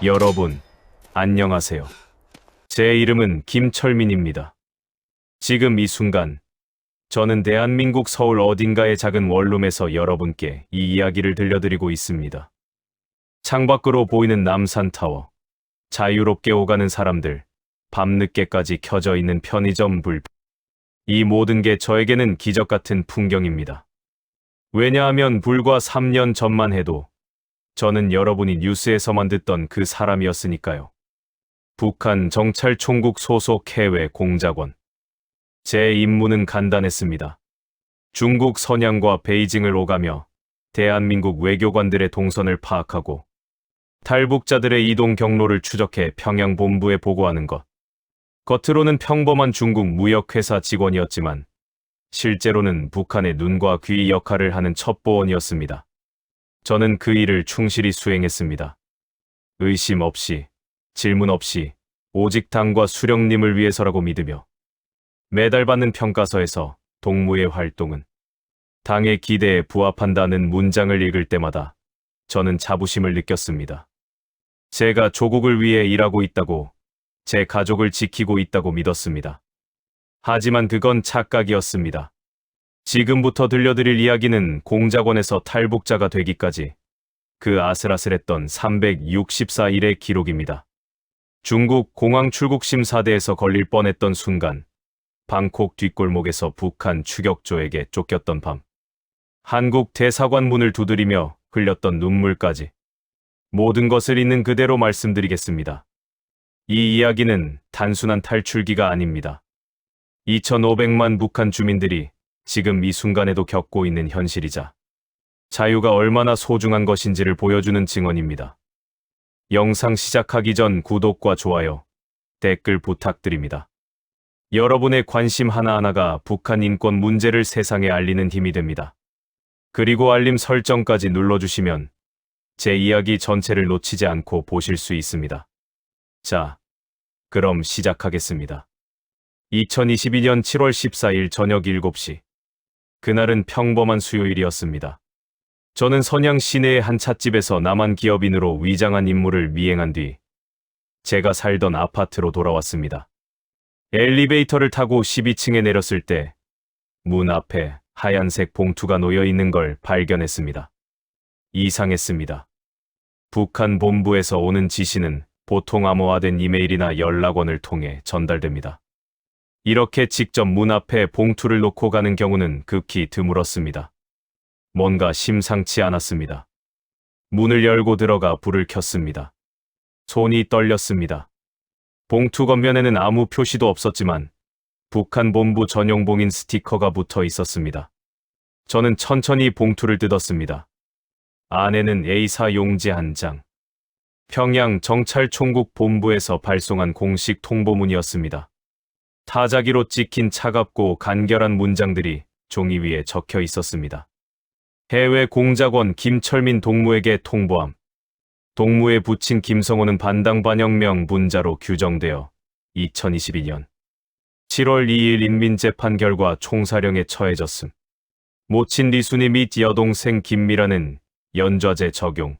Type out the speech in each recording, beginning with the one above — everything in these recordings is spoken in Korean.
여러분, 안녕하세요. 제 이름은 김철민입니다. 지금 이 순간, 저는 대한민국 서울 어딘가의 작은 원룸에서 여러분께 이 이야기를 들려드리고 있습니다. 창밖으로 보이는 남산타워, 자유롭게 오가는 사람들, 밤늦게까지 켜져 있는 편의점 불, 이 모든 게 저에게는 기적 같은 풍경입니다. 왜냐하면 불과 3년 전만 해도 저는 여러분이 뉴스에서만 듣던 그 사람이었으니까요. 북한 정찰총국 소속 해외 공작원. 제 임무는 간단했습니다. 중국 선양과 베이징을 오가며 대한민국 외교관들의 동선을 파악하고 탈북자들의 이동 경로를 추적해 평양 본부에 보고하는 것. 겉으로는 평범한 중국 무역회사 직원이었지만 실제로는 북한의 눈과 귀 역할을 하는 첩보원이었습니다. 저는 그 일을 충실히 수행했습니다. 의심 없이, 질문 없이, 오직 당과 수령님을 위해서라고 믿으며 매달 받는 평가서에서 동무의 활동은 당의 기대에 부합한다는 문장을 읽을 때마다 저는 자부심을 느꼈습니다. 제가 조국을 위해 일하고 있다고, 제 가족을 지키고 있다고 믿었습니다. 하지만 그건 착각이었습니다. 지금부터 들려드릴 이야기는 공작원에서 탈북자가 되기까지 그 아슬아슬했던 364일의 기록입니다. 중국 공항 출국 심사대에서 걸릴 뻔했던 순간, 방콕 뒷골목에서 북한 추격조에게 쫓겼던 밤, 한국 대사관 문을 두드리며 흘렸던 눈물까지 모든 것을 있는 그대로 말씀드리겠습니다. 이 이야기는 단순한 탈출기가 아닙니다. 2,500만 북한 주민들이 지금 이 순간에도 겪고 있는 현실이자 자유가 얼마나 소중한 것인지를 보여주는 증언입니다. 영상 시작하기 전 구독과 좋아요, 댓글 부탁드립니다. 여러분의 관심 하나하나가 북한 인권 문제를 세상에 알리는 힘이 됩니다. 그리고 알림 설정까지 눌러주시면 제 이야기 전체를 놓치지 않고 보실 수 있습니다. 자, 그럼 시작하겠습니다. 2022년 7월 14일 저녁 7시. 그날은 평범한 수요일이었습니다. 저는 선양 시내의 한 찻집에서 남한 기업인으로 위장한 임무를 미행한 뒤 제가 살던 아파트로 돌아왔습니다. 엘리베이터를 타고 12층에 내렸을 때 문 앞에 하얀색 봉투가 놓여 있는 걸 발견했습니다. 이상했습니다. 북한 본부에서 오는 지시는 보통 암호화된 이메일이나 연락원을 통해 전달됩니다. 이렇게 직접 문 앞에 봉투를 놓고 가는 경우는 극히 드물었습니다. 뭔가 심상치 않았습니다. 문을 열고 들어가 불을 켰습니다. 손이 떨렸습니다. 봉투 겉면에는 아무 표시도 없었지만 북한 본부 전용 봉인 스티커가 붙어 있었습니다. 저는 천천히 봉투를 뜯었습니다. 안에는 A4 용지 한 장. 평양 정찰총국 본부에서 발송한 공식 통보문이었습니다. 타자기로 찍힌 차갑고 간결한 문장들이 종이 위에 적혀 있었습니다. 해외 공작원 김철민 동무에게 통보함. 동무에 붙인 김성호는 반당반영명 문자로 규정되어 2022년 7월 2일 인민재판 결과 총사령에 처해졌음. 모친 리순이 및 여동생 김미라는 연좌제 적용,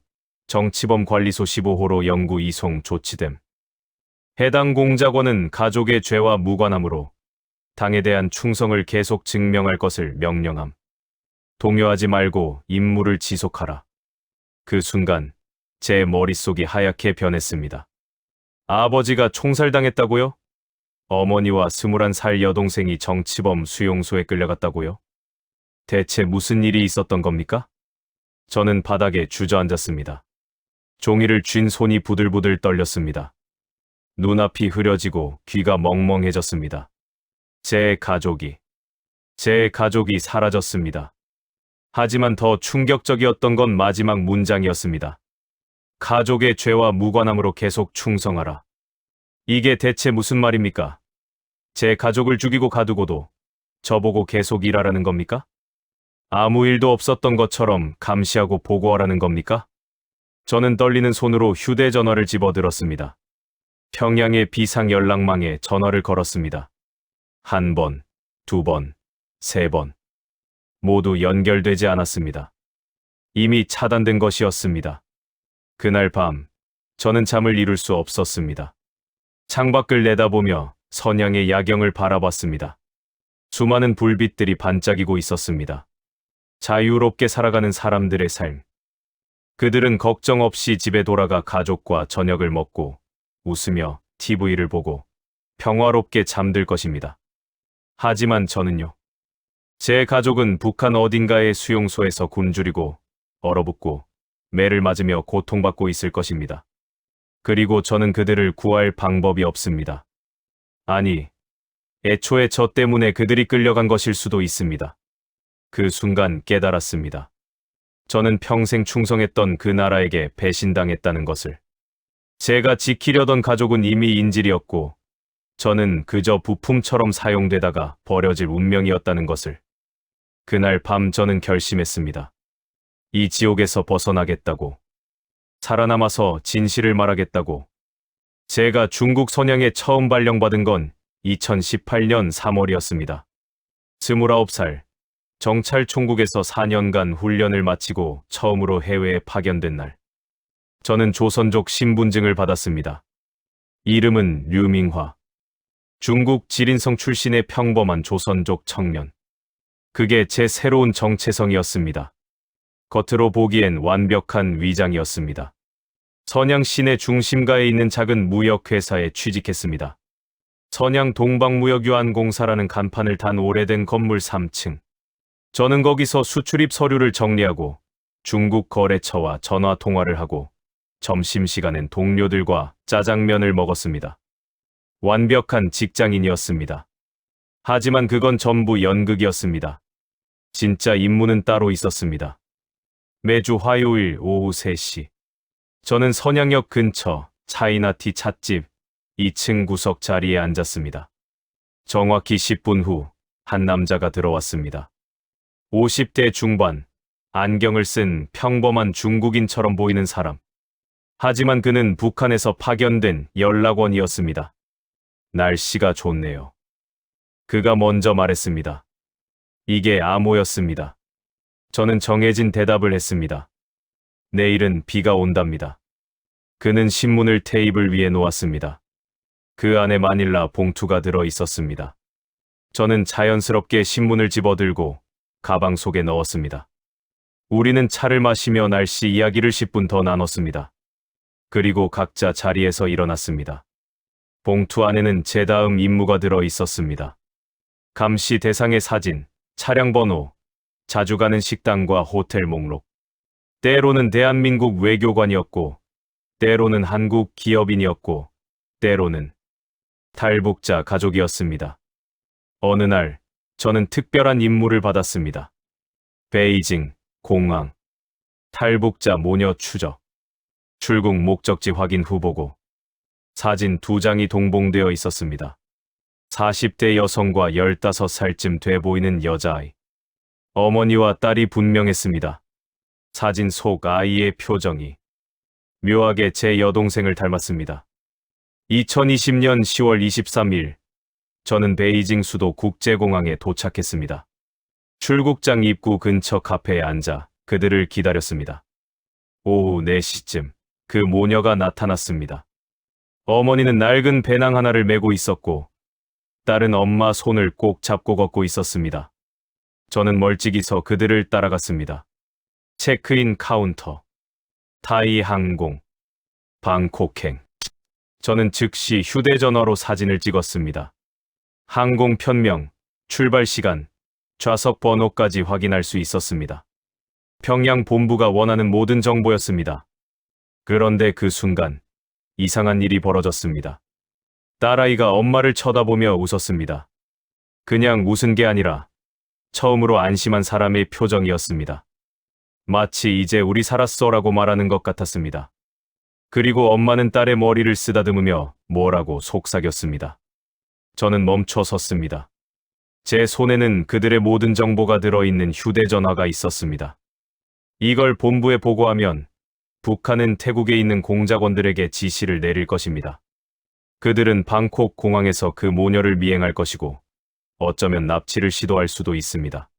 정치범 관리소 15호로 영구 이송 조치됨. 해당 공작원은 가족의 죄와 무관하므로 당에 대한 충성을 계속 증명할 것을 명령함. 동요하지 말고 임무를 지속하라. 그 순간 제 머릿속이 하얗게 변했습니다. 아버지가 총살당했다고요? 어머니와 21살 여동생이 정치범 수용소에 끌려갔다고요? 대체 무슨 일이 있었던 겁니까? 저는 바닥에 주저앉았습니다. 종이를 쥔 손이 부들부들 떨렸습니다. 눈앞이 흐려지고 귀가 멍멍해졌습니다. 제 가족이 사라졌습니다. 하지만 더 충격적이었던 건 마지막 문장이었습니다. 가족의 죄와 무관함으로 계속 충성하라. 이게 대체 무슨 말입니까? 제 가족을 죽이고 가두고도 저보고 계속 일하라는 겁니까? 아무 일도 없었던 것처럼 감시하고 보고하라는 겁니까? 저는 떨리는 손으로 휴대전화를 집어들었습니다. 평양의 비상연락망에 전화를 걸었습니다. 1번, 2번, 3번. 모두 연결되지 않았습니다. 이미 차단된 것이었습니다. 그날 밤, 저는 잠을 이룰 수 없었습니다. 창밖을 내다보며 선양의 야경을 바라봤습니다. 수많은 불빛들이 반짝이고 있었습니다. 자유롭게 살아가는 사람들의 삶. 그들은 걱정 없이 집에 돌아가 가족과 저녁을 먹고 웃으며 TV를 보고 평화롭게 잠들 것입니다. 하지만 저는요. 제 가족은 북한 어딘가의 수용소에서 굶주리고 얼어붙고 매를 맞으며 고통받고 있을 것입니다. 그리고 저는 그들을 구할 방법이 없습니다. 아니, 애초에 저 때문에 그들이 끌려간 것일 수도 있습니다. 그 순간 깨달았습니다. 저는 평생 충성했던 그 나라에게 배신당했다는 것을. 제가 지키려던 가족은 이미 인질이었고, 저는 그저 부품처럼 사용되다가 버려질 운명이었다는 것을. 그날 밤 저는 결심했습니다. 이 지옥에서 벗어나겠다고. 살아남아서 진실을 말하겠다고. 제가 중국 선양에 처음 발령받은 건 2018년 3월이었습니다. 29살, 정찰 총국에서 4년간 훈련을 마치고 처음으로 해외에 파견된 날. 저는 조선족 신분증을 받았습니다. 이름은 류밍화. 중국 지린성 출신의 평범한 조선족 청년. 그게 제 새로운 정체성이었습니다. 겉으로 보기엔 완벽한 위장이었습니다. 선양 시내 중심가에 있는 작은 무역회사에 취직했습니다. 선양 동방무역유한공사라는 간판을 단 오래된 건물 3층. 저는 거기서 수출입 서류를 정리하고 중국 거래처와 전화 통화를 하고 점심시간엔 동료들과 짜장면을 먹었습니다. 완벽한 직장인이었습니다. 하지만 그건 전부 연극이었습니다. 진짜 임무는 따로 있었습니다. 매주 화요일 오후 3시. 저는 선양역 근처 차이나티 찻집 2층 구석 자리에 앉았습니다. 정확히 10분 후 한 남자가 들어왔습니다. 50대 중반, 안경을 쓴 평범한 중국인처럼 보이는 사람. 하지만 그는 북한에서 파견된 연락원이었습니다. 날씨가 좋네요. 그가 먼저 말했습니다. 이게 암호였습니다. 저는 정해진 대답을 했습니다. 내일은 비가 온답니다. 그는 신문을 테이블 위에 놓았습니다. 그 안에 마닐라 봉투가 들어 있었습니다. 저는 자연스럽게 신문을 집어들고 가방 속에 넣었습니다. 우리는 차를 마시며 날씨 이야기를 10분 더 나눴습니다. 그리고 각자 자리에서 일어났습니다. 봉투 안에는 제 다음 임무가 들어 있었습니다. 감시 대상의 사진, 차량 번호, 자주 가는 식당과 호텔 목록. 때로는 대한민국 외교관이었고, 때로는 한국 기업인이었고, 때로는 탈북자 가족이었습니다. 어느 날, 저는 특별한 임무를 받았습니다. 베이징, 공항, 탈북자 모녀 추적, 출국 목적지 확인 후 보고, 사진 2장이 동봉되어 있었습니다. 40대 여성과 15살쯤 돼 보이는 여자아이. 어머니와 딸이 분명했습니다. 사진 속 아이의 표정이 묘하게 제 여동생을 닮았습니다. 2020년 10월 23일, 저는 베이징 수도 국제공항에 도착했습니다. 출국장 입구 근처 카페에 앉아 그들을 기다렸습니다. 오후 4시쯤 그 모녀가 나타났습니다. 어머니는 낡은 배낭 하나를 메고 있었고, 딸은 엄마 손을 꼭 잡고 걷고 있었습니다. 저는 멀찍이 서 그들을 따라갔습니다. 체크인 카운터, 타이 항공, 방콕행. 저는 즉시 휴대전화로 사진을 찍었습니다. 항공 편명, 출발 시간, 좌석 번호까지 확인할 수 있었습니다. 평양 본부가 원하는 모든 정보였습니다. 그런데 그 순간 이상한 일이 벌어졌습니다. 딸아이가 엄마를 쳐다보며 웃었습니다. 그냥 웃은 게 아니라 처음으로 안심한 사람의 표정이었습니다. 마치 이제 우리 살았어라고 말하는 것 같았습니다. 그리고 엄마는 딸의 머리를 쓰다듬으며 뭐라고 속삭였습니다. 저는 멈춰 섰습니다. 제 손에는 그들의 모든 정보가 들어있는 휴대전화가 있었습니다. 이걸 본부에 보고하면 북한은 태국에 있는 공작원들에게 지시를 내릴 것입니다. 그들은 방콕 공항에서 그 모녀를 미행할 것이고 어쩌면 납치를 시도할 수도 있습니다.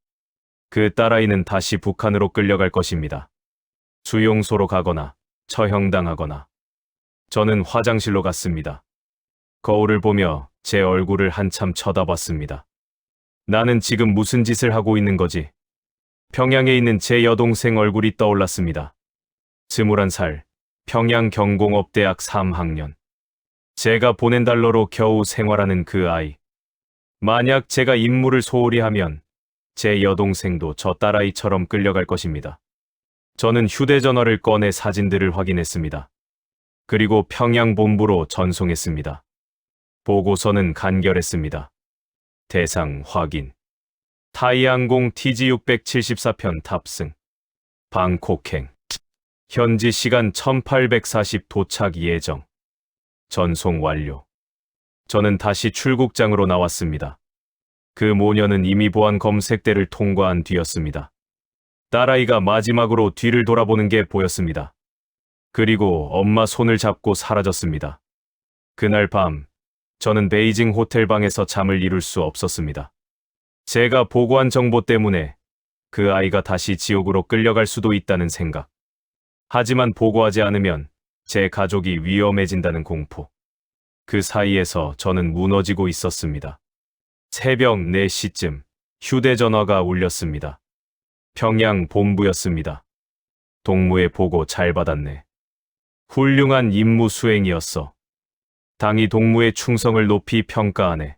그 딸아이는 다시 북한으로 끌려갈 것입니다. 수용소로 가거나 처형당하거나. 저는 화장실로 갔습니다. 거울을 보며 제 얼굴을 한참 쳐다봤습니다. 나는 지금 무슨 짓을 하고 있는 거지? 평양에 있는 제 여동생 얼굴이 떠올랐습니다. 21살, 평양경공업대학 3학년. 제가 보낸 달러로 겨우 생활하는 그 아이. 만약 제가 임무를 소홀히 하면 제 여동생도 저 딸아이처럼 끌려갈 것입니다. 저는 휴대전화를 꺼내 사진들을 확인했습니다. 그리고 평양 본부로 전송했습니다. 보고서는 간결했습니다. 대상 확인. 타이항공 TG674편 탑승. 방콕행. 현지 시간 1840 도착 예정. 전송 완료. 저는 다시 출국장으로 나왔습니다. 그 모녀는 이미 보안 검색대를 통과한 뒤였습니다. 딸아이가 마지막으로 뒤를 돌아보는 게 보였습니다. 그리고 엄마 손을 잡고 사라졌습니다. 그날 밤, 저는 베이징 호텔방에서 잠을 이룰 수 없었습니다. 제가 보고한 정보 때문에 그 아이가 다시 지옥으로 끌려갈 수도 있다는 생각. 하지만 보고하지 않으면 제 가족이 위험해진다는 공포. 그 사이에서 저는 무너지고 있었습니다. 새벽 4시쯤 휴대전화가 울렸습니다. 평양 본부였습니다. 동무의 보고 잘 받았네. 훌륭한 임무 수행이었어. 당이 동무의 충성을 높이 평가하네.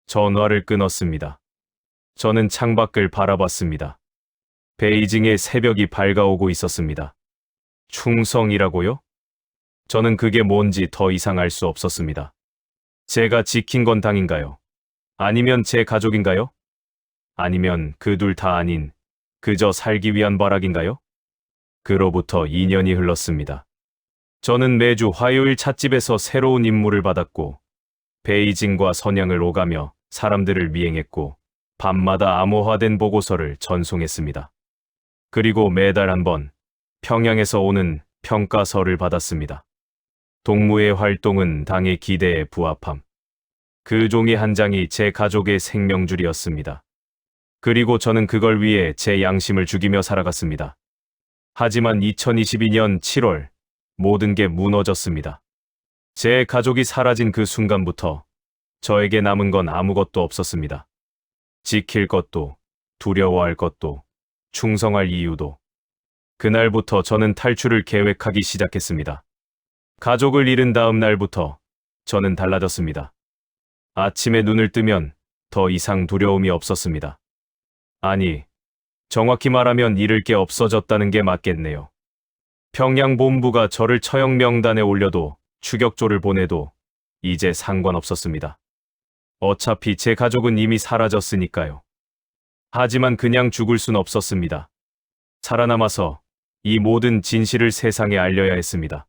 전화를 끊었습니다. 저는 창밖을 바라봤습니다. 베이징의 새벽이 밝아오고 있었습니다. 충성이라고요? 저는 그게 뭔지 더 이상 알 수 없었습니다. 제가 지킨 건 당인가요? 아니면 제 가족인가요? 아니면 그 둘 다 아닌 그저 살기 위한 발악인가요? 그로부터 2년이 흘렀습니다. 저는 매주 화요일 찻집에서 새로운 임무를 받았고 베이징과 선양을 오가며 사람들을 미행했고 밤마다 암호화된 보고서를 전송했습니다. 그리고 매달 한 번 평양에서 오는 평가서를 받았습니다. 동무의 활동은 당의 기대에 부합함. 그 종이 한 장이 제 가족의 생명줄이었습니다. 그리고 저는 그걸 위해 제 양심을 죽이며 살아갔습니다. 하지만 2022년 7월 모든 게 무너졌습니다. 제 가족이 사라진 그 순간부터 저에게 남은 건 아무것도 없었습니다. 지킬 것도, 두려워할 것도, 충성할 이유도. 그날부터 저는 탈출을 계획하기 시작했습니다. 가족을 잃은 다음 날부터 저는 달라졌습니다. 아침에 눈을 뜨면 더 이상 두려움이 없었습니다. 아니, 정확히 말하면 잃을 게 없어졌다는 게 맞겠네요. 평양 본부가 저를 처형 명단에 올려도 추격조를 보내도 이제 상관없었습니다. 어차피 제 가족은 이미 사라졌으니까요. 하지만 그냥 죽을 순 없었습니다. 살아남아서 이 모든 진실을 세상에 알려야 했습니다.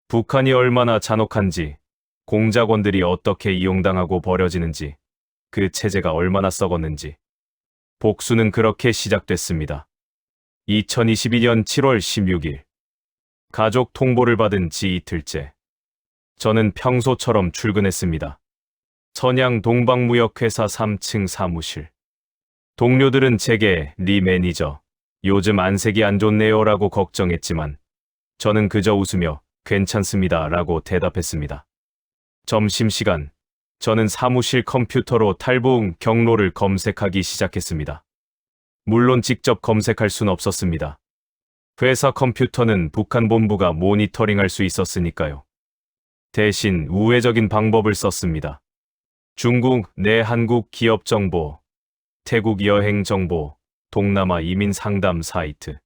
북한이 얼마나 잔혹한지, 공작원들이 어떻게 이용당하고 버려지는지, 그 체제가 얼마나 썩었는지. 복수는 그렇게 시작됐습니다. 2022년 7월 16일. 가족 통보를 받은 지 이틀째. 저는 평소처럼 출근했습니다. 선양 동방무역회사 3층 사무실. 동료들은 제게 리 매니저, 요즘 안색이 안 좋네요 라고 걱정했지만 저는 그저 웃으며 괜찮습니다 라고 대답했습니다. 점심시간, 저는 사무실 컴퓨터로 탈북 경로를 검색하기 시작했습니다. 물론 직접 검색할 순 없었습니다. 회사 컴퓨터는 북한 본부가 모니터링할 수 있었으니까요. 대신 우회적인 방법을 썼습니다. 중국 내 한국 기업 정보, 태국 여행 정보, 동남아 이민 상담 사이트.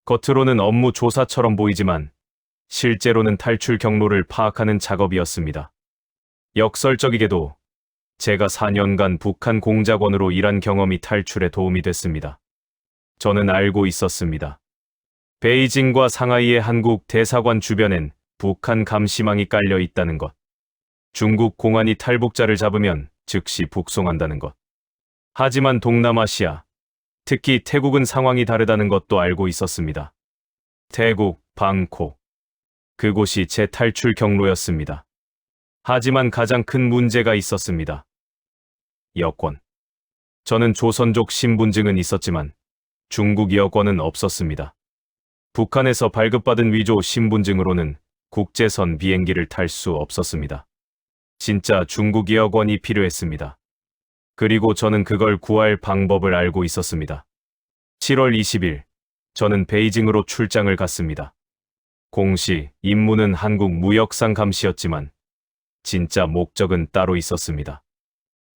겉으로는 업무 조사처럼 보이지만 실제로는 탈출 경로를 파악하는 작업이었습니다. 역설적이게도 제가 4년간 북한 공작원으로 일한 경험이 탈출에 도움이 됐습니다. 저는 알고 있었습니다. 베이징과 상하이의 한국 대사관 주변엔 북한 감시망이 깔려 있다는 것. 중국 공안이 탈북자를 잡으면 즉시 북송한다는 것. 하지만 동남아시아, 특히 태국은 상황이 다르다는 것도 알고 있었습니다. 태국, 방콕. 그곳이 제 탈출 경로였습니다. 하지만 가장 큰 문제가 있었습니다. 여권. 저는 조선족 신분증은 있었지만 중국 여권은 없었습니다. 북한에서 발급받은 위조 신분증으로는 국제선 비행기를 탈 수 없었습니다. 진짜 중국이억 원이 필요했습니다. 그리고 저는 그걸 구할 방법을 알고 있었습니다. 7월 20일, 저는 베이징으로 출장을 갔습니다. 공시 임무는 한국 무역상 감시였지만 진짜 목적은 따로 있었습니다.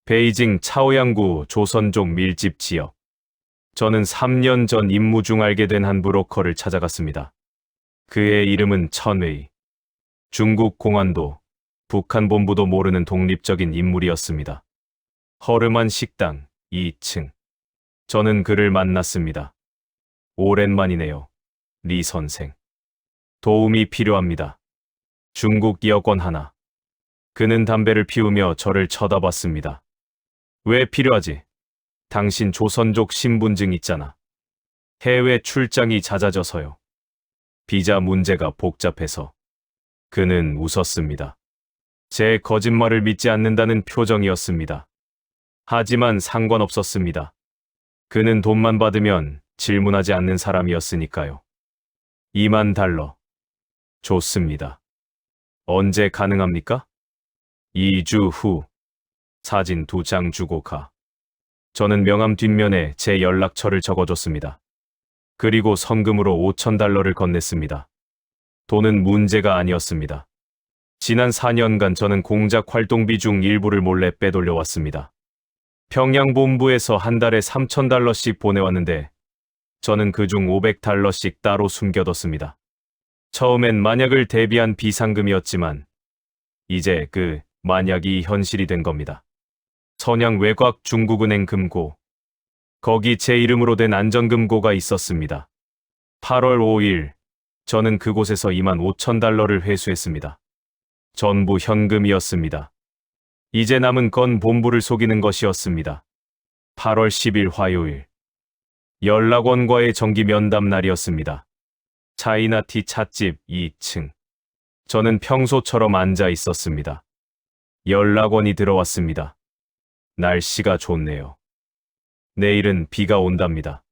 베이징 차오양구 조선족 밀집 지역. 저는 3년 전 임무 중 알게 된 한 브로커를 찾아갔습니다. 그의 이름은 천웨이. 중국 공안도, 북한 본부도 모르는 독립적인 인물이었습니다. 허름한 식당 2층. 저는 그를 만났습니다. 오랜만이네요, 리 선생. 도움이 필요합니다. 중국 여권 하나. 그는 담배를 피우며 저를 쳐다봤습니다. 왜 필요하지? 당신 조선족 신분증 있잖아. 해외 출장이 잦아져서요. 비자 문제가 복잡해서. 그는 웃었습니다. 제 거짓말을 믿지 않는다는 표정이었습니다. 하지만 상관없었습니다. 그는 돈만 받으면 질문하지 않는 사람이었으니까요. 2만 달러. 좋습니다. 언제 가능합니까? 2주 후. 사진 2장 주고 가. 저는 명함 뒷면에 제 연락처를 적어줬습니다. 그리고 성금으로 5,000달러를 건넸습니다. 돈은 문제가 아니었습니다. 지난 4년간 저는 공작 활동비 중 일부를 몰래 빼돌려왔습니다. 평양 본부에서 한 달에 3,000달러씩 보내왔는데 저는 그중 500달러씩 따로 숨겨뒀습니다. 처음엔 만약을 대비한 비상금이었지만 이제 그 만약이 현실이 된 겁니다. 선양 외곽 중국은행 금고. 거기 제 이름으로 된 안전금고가 있었습니다. 8월 5일, 저는 그곳에서 25,000달러를 회수했습니다. 전부 현금이었습니다. 이제 남은 건 본부를 속이는 것이었습니다. 8월 10일 화요일. 연락원과의 정기 면담 날이었습니다. 차이나티 찻집 2층. 저는 평소처럼 앉아 있었습니다. 연락원이 들어왔습니다. 날씨가 좋네요. 내일은 비가 온답니다.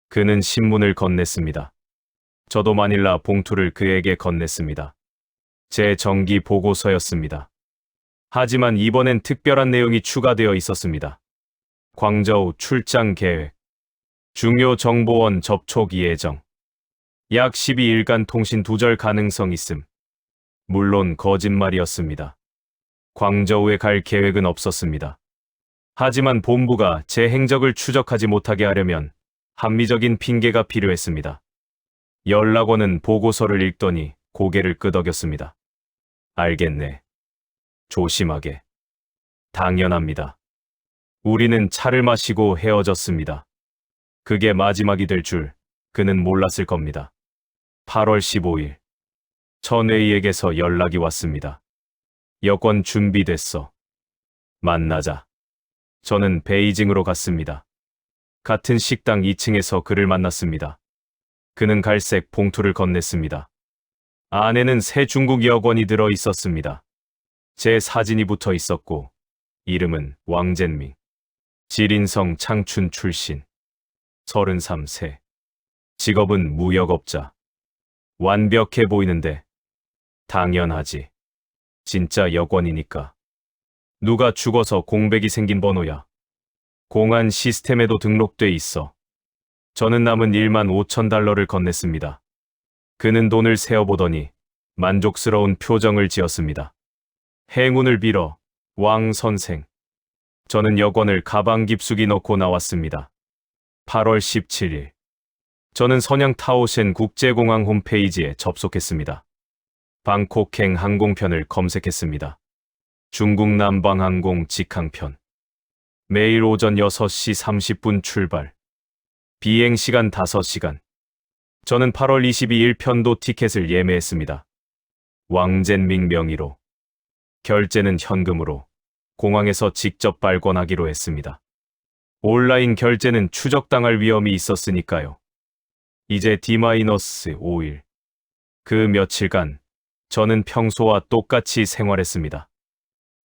그는 신문을 건넸습니다. 저도 마닐라 봉투를 그에게 건넸습니다. 제 정기 보고서였습니다. 하지만 이번엔 특별한 내용이 추가되어 있었습니다. 광저우 출장 계획. 중요 정보원 접촉 예정. 약 12일간 통신 두절 가능성 있음. 물론 거짓말이었습니다. 광저우에 갈 계획은 없었습니다. 하지만 본부가 제 행적을 추적하지 못하게 하려면 합리적인 핑계가 필요했습니다. 연락원은 보고서를 읽더니 고개를 끄덕였습니다. 알겠네. 조심하게. 당연합니다. 우리는 차를 마시고 헤어졌습니다. 그게 마지막이 될 줄 그는 몰랐을 겁니다. 8월 15일. 천웨이에게서 연락이 왔습니다. 여권 준비됐어. 만나자. 저는 베이징으로 갔습니다. 같은 식당 2층에서 그를 만났습니다. 그는 갈색 봉투를 건넸습니다. 안에는 새 중국 여권이 들어 있었습니다. 제 사진이 붙어 있었고 이름은 왕젠밍. 지린성 창춘 출신. 33세. 직업은 무역업자. 완벽해 보이는데 당연하지. 진짜 여권이니까. 누가 죽어서 공백이 생긴 번호야. 공안 시스템에도 등록돼 있어. 저는 남은 15,000달러를 건넸습니다. 그는 돈을 세어보더니 만족스러운 표정을 지었습니다. 행운을 빌어, 왕 선생. 저는 여권을 가방 깊숙이 넣고 나왔습니다. 8월 17일. 저는 선양 타오셴 국제공항 홈페이지에 접속했습니다. 방콕행 항공편을 검색했습니다. 중국 남방항공 직항편. 매일 오전 6시 30분 출발. 비행시간 5시간. 저는 8월 22일 편도 티켓을 예매했습니다. 왕젠밍 명의로. 결제는 현금으로 공항에서 직접 발권하기로 했습니다. 온라인 결제는 추적당할 위험이 있었으니까요. 이제 D-5일. 그 며칠간 저는 평소와 똑같이 생활했습니다.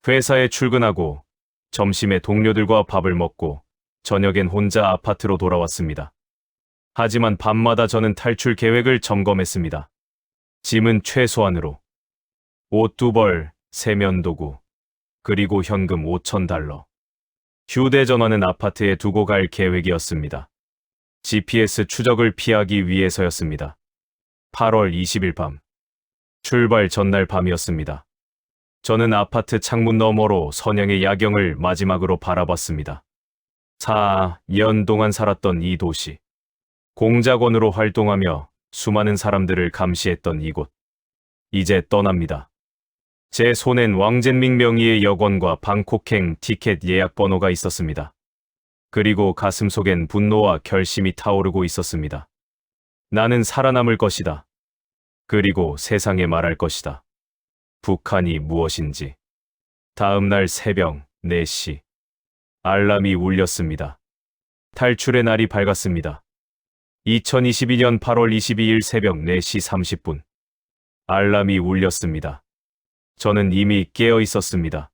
회사에 출근하고 점심에 동료들과 밥을 먹고 저녁엔 혼자 아파트로 돌아왔습니다. 하지만 밤마다 저는 탈출 계획을 점검했습니다. 짐은 최소한으로, 옷 2벌, 세면도구, 그리고 현금 5,000달러. 휴대전화는 아파트에 두고 갈 계획이었습니다. GPS 추적을 피하기 위해서였습니다. 8월 20일 밤. 출발 전날 밤이었습니다. 저는 아파트 창문 너머로 선영의 야경을 마지막으로 바라봤습니다. 4년 동안 살았던 이 도시. 공작원으로 활동하며 수많은 사람들을 감시했던 이곳. 이제 떠납니다. 제 손엔 왕젠밍 명의의 여권과 방콕행 티켓 예약 번호가 있었습니다. 그리고 가슴속엔 분노와 결심이 타오르고 있었습니다. 나는 살아남을 것이다. 그리고 세상에 말할 것이다. 북한이 무엇인지. 다음 날 새벽 4시. 알람이 울렸습니다. 탈출의 날이 밝았습니다. 2022년 8월 22일 새벽 4시 30분. 알람이 울렸습니다. 저는 이미 깨어 있었습니다.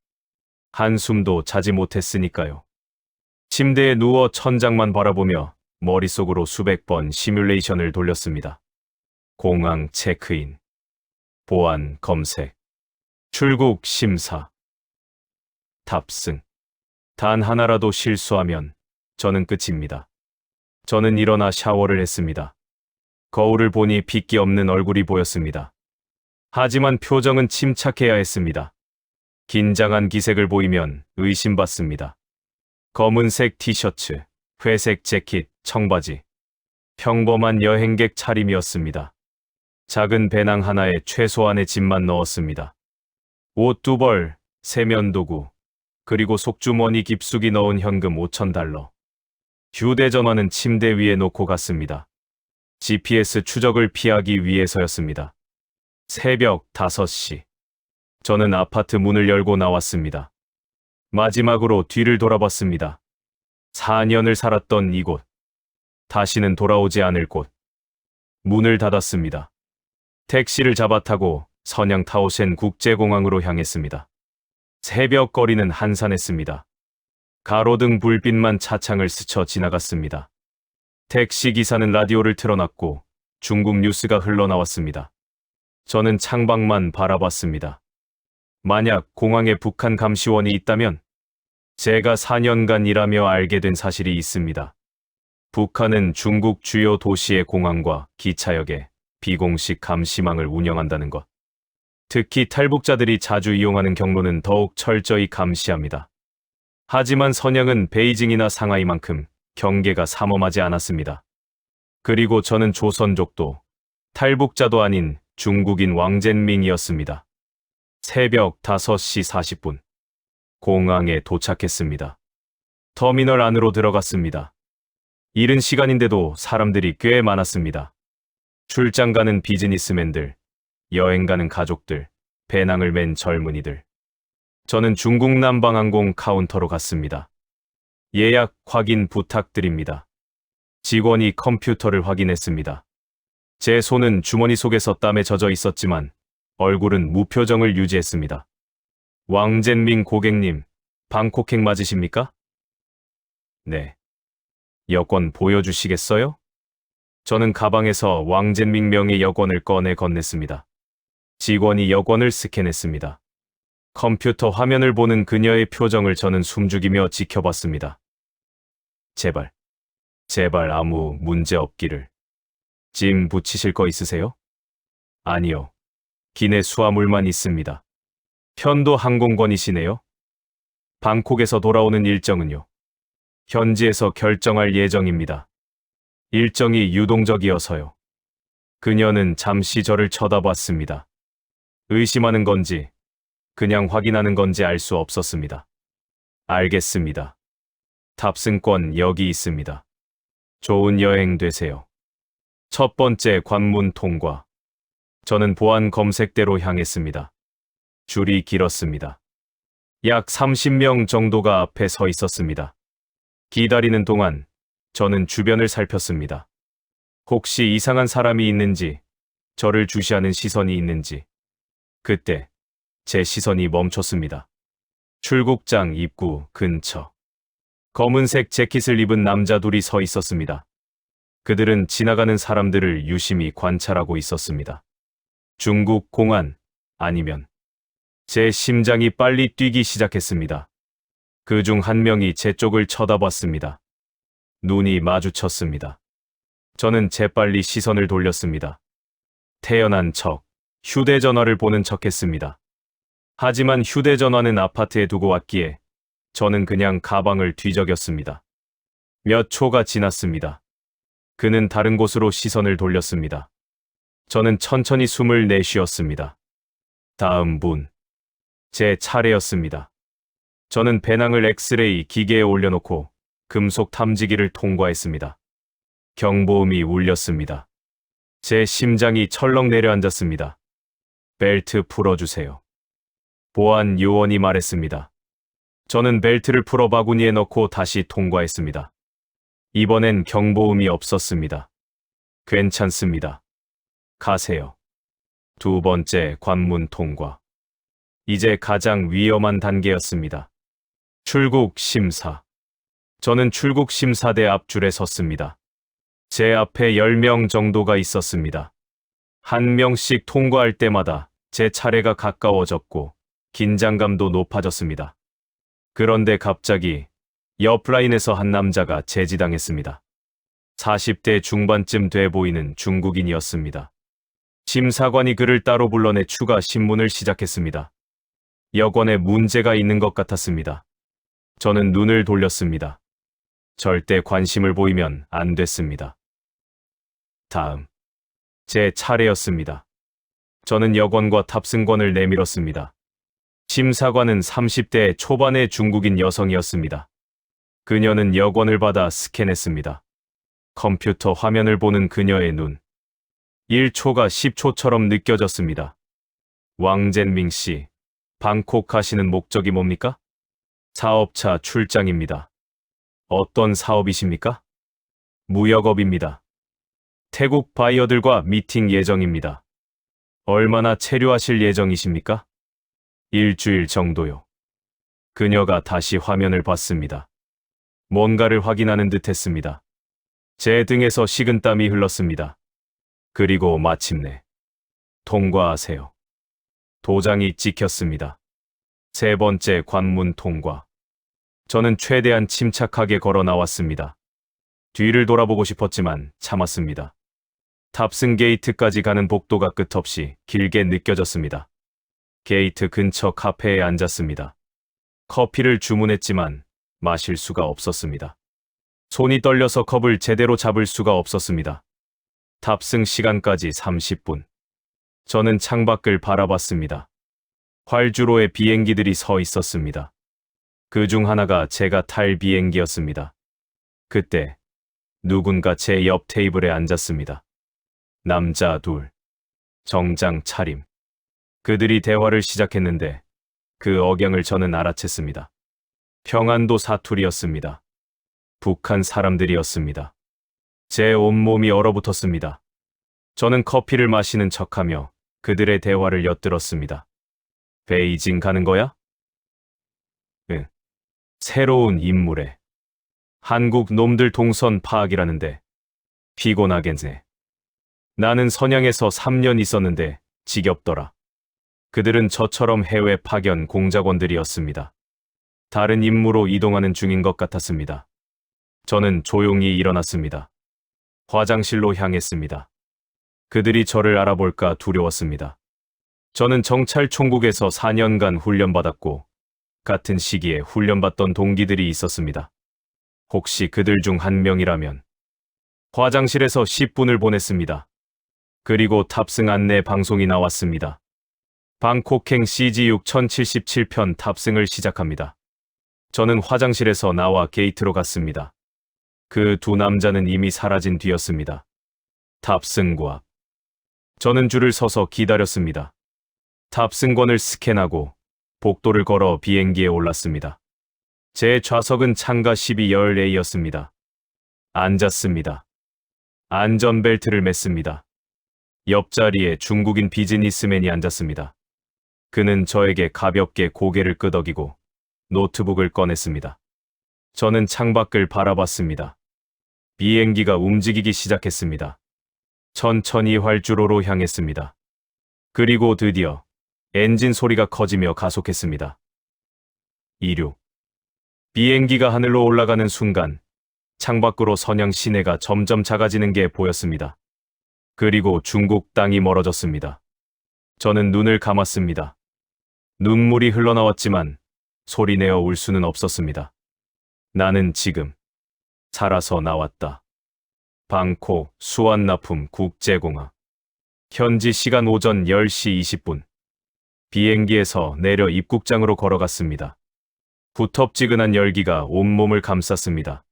한숨도 자지 못했으니까요. 침대에 누워 천장만 바라보며 머릿속으로 수백 번 시뮬레이션을 돌렸습니다. 공항 체크인, 보안 검색, 출국 심사, 탑승. 단 하나라도 실수하면 저는 끝입니다. 저는 일어나 샤워를 했습니다. 거울을 보니 핏기 없는 얼굴이 보였습니다. 하지만 표정은 침착해야 했습니다. 긴장한 기색을 보이면 의심받습니다. 검은색 티셔츠, 회색 재킷, 청바지. 평범한 여행객 차림이었습니다. 작은 배낭 하나에 최소한의 짐만 넣었습니다. 옷 2벌, 세면도구, 그리고 속주머니 깊숙이 넣은 현금 5,000달러. 휴대전화는 침대 위에 놓고 갔습니다. GPS 추적을 피하기 위해서였습니다. 새벽 5시. 저는 아파트 문을 열고 나왔습니다. 마지막으로 뒤를 돌아봤습니다. 4년을 살았던 이곳. 다시는 돌아오지 않을 곳. 문을 닫았습니다. 택시를 잡아 타고 선양 타오셴 국제공항으로 향했습니다. 새벽 거리는 한산했습니다. 가로등 불빛만 차창을 스쳐 지나갔습니다. 택시 기사는 라디오를 틀어놨고 중국 뉴스가 흘러나왔습니다. 저는 창밖만 바라봤습니다. 만약 공항에 북한 감시원이 있다면 제가 4년간 일하며 알게 된 사실이 있습니다. 북한은 중국 주요 도시의 공항과 기차역에 비공식 감시망을 운영한다는 것. 특히 탈북자들이 자주 이용하는 경로는 더욱 철저히 감시합니다. 하지만 선양은 베이징이나 상하이만큼 경계가 삼엄하지 않았습니다. 그리고 저는 조선족도, 탈북자도 아닌 중국인 왕젠밍이었습니다. 새벽 5시 40분. 공항에 도착했습니다. 터미널 안으로 들어갔습니다. 이른 시간인데도 사람들이 꽤 많았습니다. 출장 가는 비즈니스맨들, 여행 가는 가족들, 배낭을 맨 젊은이들. 저는 중국 남방항공 카운터로 갔습니다. 예약 확인 부탁드립니다. 직원이 컴퓨터를 확인했습니다. 제 손은 주머니 속에서 땀에 젖어 있었지만 얼굴은 무표정을 유지했습니다. 왕젠밍 고객님, 방콕행 맞으십니까? 네. 여권 보여주시겠어요? 저는 가방에서 왕젠밍 명의 여권을 꺼내 건넸습니다. 직원이 여권을 스캔했습니다. 컴퓨터 화면을 보는 그녀의 표정을 저는 숨죽이며 지켜봤습니다. 제발 아무 문제 없기를. 짐 붙이실 거 있으세요? 아니요. 기내 수화물만 있습니다. 편도 항공권이시네요? 방콕에서 돌아오는 일정은요? 현지에서 결정할 예정입니다. 일정이 유동적이어서요. 그녀는 잠시 저를 쳐다봤습니다. 의심하는 건지, 그냥 확인하는 건지 알 수 없었습니다. 알겠습니다. 탑승권 여기 있습니다. 좋은 여행 되세요. 첫 번째 관문 통과. 저는 보안 검색대로 향했습니다. 줄이 길었습니다. 약 30명 정도가 앞에 서 있었습니다. 기다리는 동안 저는 주변을 살폈습니다. 혹시 이상한 사람이 있는지, 저를 주시하는 시선이 있는지. 그때 제 시선이 멈췄습니다. 출국장 입구 근처. 검은색 재킷을 입은 남자 둘이 서 있었습니다. 그들은 지나가는 사람들을 유심히 관찰하고 있었습니다. 중국 공안 아니면 제 심장이 빨리 뛰기 시작했습니다. 그중 한 명이 제 쪽을 쳐다봤습니다. 눈이 마주쳤습니다. 저는 재빨리 시선을 돌렸습니다. 태연한 척, 휴대전화를 보는 척했습니다. 하지만 휴대전화는 아파트에 두고 왔기에 저는 그냥 가방을 뒤적였습니다. 몇 초가 지났습니다. 그는 다른 곳으로 시선을 돌렸습니다. 저는 천천히 숨을 내쉬었습니다. 다음 분. 제 차례였습니다. 저는 배낭을 엑스레이 기계에 올려놓고 금속 탐지기를 통과했습니다. 경보음이 울렸습니다. 제 심장이 철렁 내려앉았습니다. 벨트 풀어주세요. 보안 요원이 말했습니다. 저는 벨트를 풀어 바구니에 넣고 다시 통과했습니다. 이번엔 경보음이 없었습니다. 괜찮습니다. 가세요. 두 번째 관문 통과. 이제 가장 위험한 단계였습니다. 출국 심사. 저는 출국 심사대 앞줄에 섰습니다. 제 앞에 10명 정도가 있었습니다. 한 명씩 통과할 때마다 제 차례가 가까워졌고 긴장감도 높아졌습니다. 그런데 갑자기 옆 라인에서 한 남자가 제지당했습니다. 40대 중반쯤 돼 보이는 중국인이었습니다. 심사관이 그를 따로 불러내 추가 신문을 시작했습니다. 여권에 문제가 있는 것 같았습니다. 저는 눈을 돌렸습니다. 절대 관심을 보이면 안 됐습니다. 다음. 제 차례였습니다. 저는 여권과 탑승권을 내밀었습니다. 심사관은 30대 초반의 중국인 여성이었습니다. 그녀는 여권을 받아 스캔했습니다. 컴퓨터 화면을 보는 그녀의 눈. 1초가 10초처럼 느껴졌습니다. 왕젠밍 씨, 방콕 가시는 목적이 뭡니까? 사업차 출장입니다. 어떤 사업이십니까? 무역업입니다. 태국 바이어들과 미팅 예정입니다. 얼마나 체류하실 예정이십니까? 일주일 정도요. 그녀가 다시 화면을 봤습니다. 뭔가를 확인하는 듯 했습니다. 제 등에서 식은땀이 흘렀습니다. 그리고 마침내 통과하세요. 도장이 찍혔습니다. 세 번째 관문 통과. 저는 최대한 침착하게 걸어 나왔습니다. 뒤를 돌아보고 싶었지만 참았습니다. 탑승 게이트까지 가는 복도가 끝없이 길게 느껴졌습니다. 게이트 근처 카페에 앉았습니다. 커피를 주문했지만 마실 수가 없었습니다. 손이 떨려서 컵을 제대로 잡을 수가 없었습니다. 탑승 시간까지 30분. 저는 창밖을 바라봤습니다. 활주로에 비행기들이 서 있었습니다. 그 중 하나가 제가 탈 비행기였습니다. 그때 누군가 제 옆 테이블에 앉았습니다. 남자 둘. 정장 차림. 그들이 대화를 시작했는데 그 억양을 저는 알아챘습니다. 평안도 사투리였습니다. 북한 사람들이었습니다. 제 온몸이 얼어붙었습니다. 저는 커피를 마시는 척하며 그들의 대화를 엿들었습니다. 베이징 가는 거야? 응. 새로운 인물에. 한국 놈들 동선 파악이라는데 피곤하겠네. 나는 선양에서 3년 있었는데 지겹더라. 그들은 저처럼 해외 파견 공작원들이었습니다. 다른 임무로 이동하는 중인 것 같았습니다. 저는 조용히 일어났습니다. 화장실로 향했습니다. 그들이 저를 알아볼까 두려웠습니다. 저는 정찰총국에서 4년간 훈련받았고 같은 시기에 훈련받던 동기들이 있었습니다. 혹시 그들 중 한 명이라면. 화장실에서 10분을 보냈습니다. 그리고 탑승 안내 방송이 나왔습니다. 방콕행 CG6 1077편 탑승을 시작합니다. 저는 화장실에서 나와 게이트로 갔습니다. 그 두 남자는 이미 사라진 뒤였습니다. 탑승과 저는 줄을 서서 기다렸습니다. 탑승권을 스캔하고 복도를 걸어 비행기에 올랐습니다. 제 좌석은 창가 12열A였습니다. 앉았습니다. 안전벨트를 맸습니다. 옆자리에 중국인 비즈니스맨이 앉았습니다. 그는 저에게 가볍게 고개를 끄덕이고 노트북을 꺼냈습니다. 저는 창밖을 바라봤습니다. 비행기가 움직이기 시작했습니다. 천천히 활주로로 향했습니다. 그리고 드디어 엔진 소리가 커지며 가속했습니다. 이륙. 비행기가 하늘로 올라가는 순간 창밖으로 선양 시내가 점점 작아지는 게 보였습니다. 그리고 중국 땅이 멀어졌습니다. 저는 눈을 감았습니다. 눈물이 흘러나왔지만 소리내어 울 수는 없었습니다. 나는 지금 살아서 나왔다. 방콕 수완나품 국제공항. 현지 시간 오전 10시 20분. 비행기에서 내려 입국장으로 걸어갔습니다. 구텁지근한 열기가 온몸을 감쌌습니다.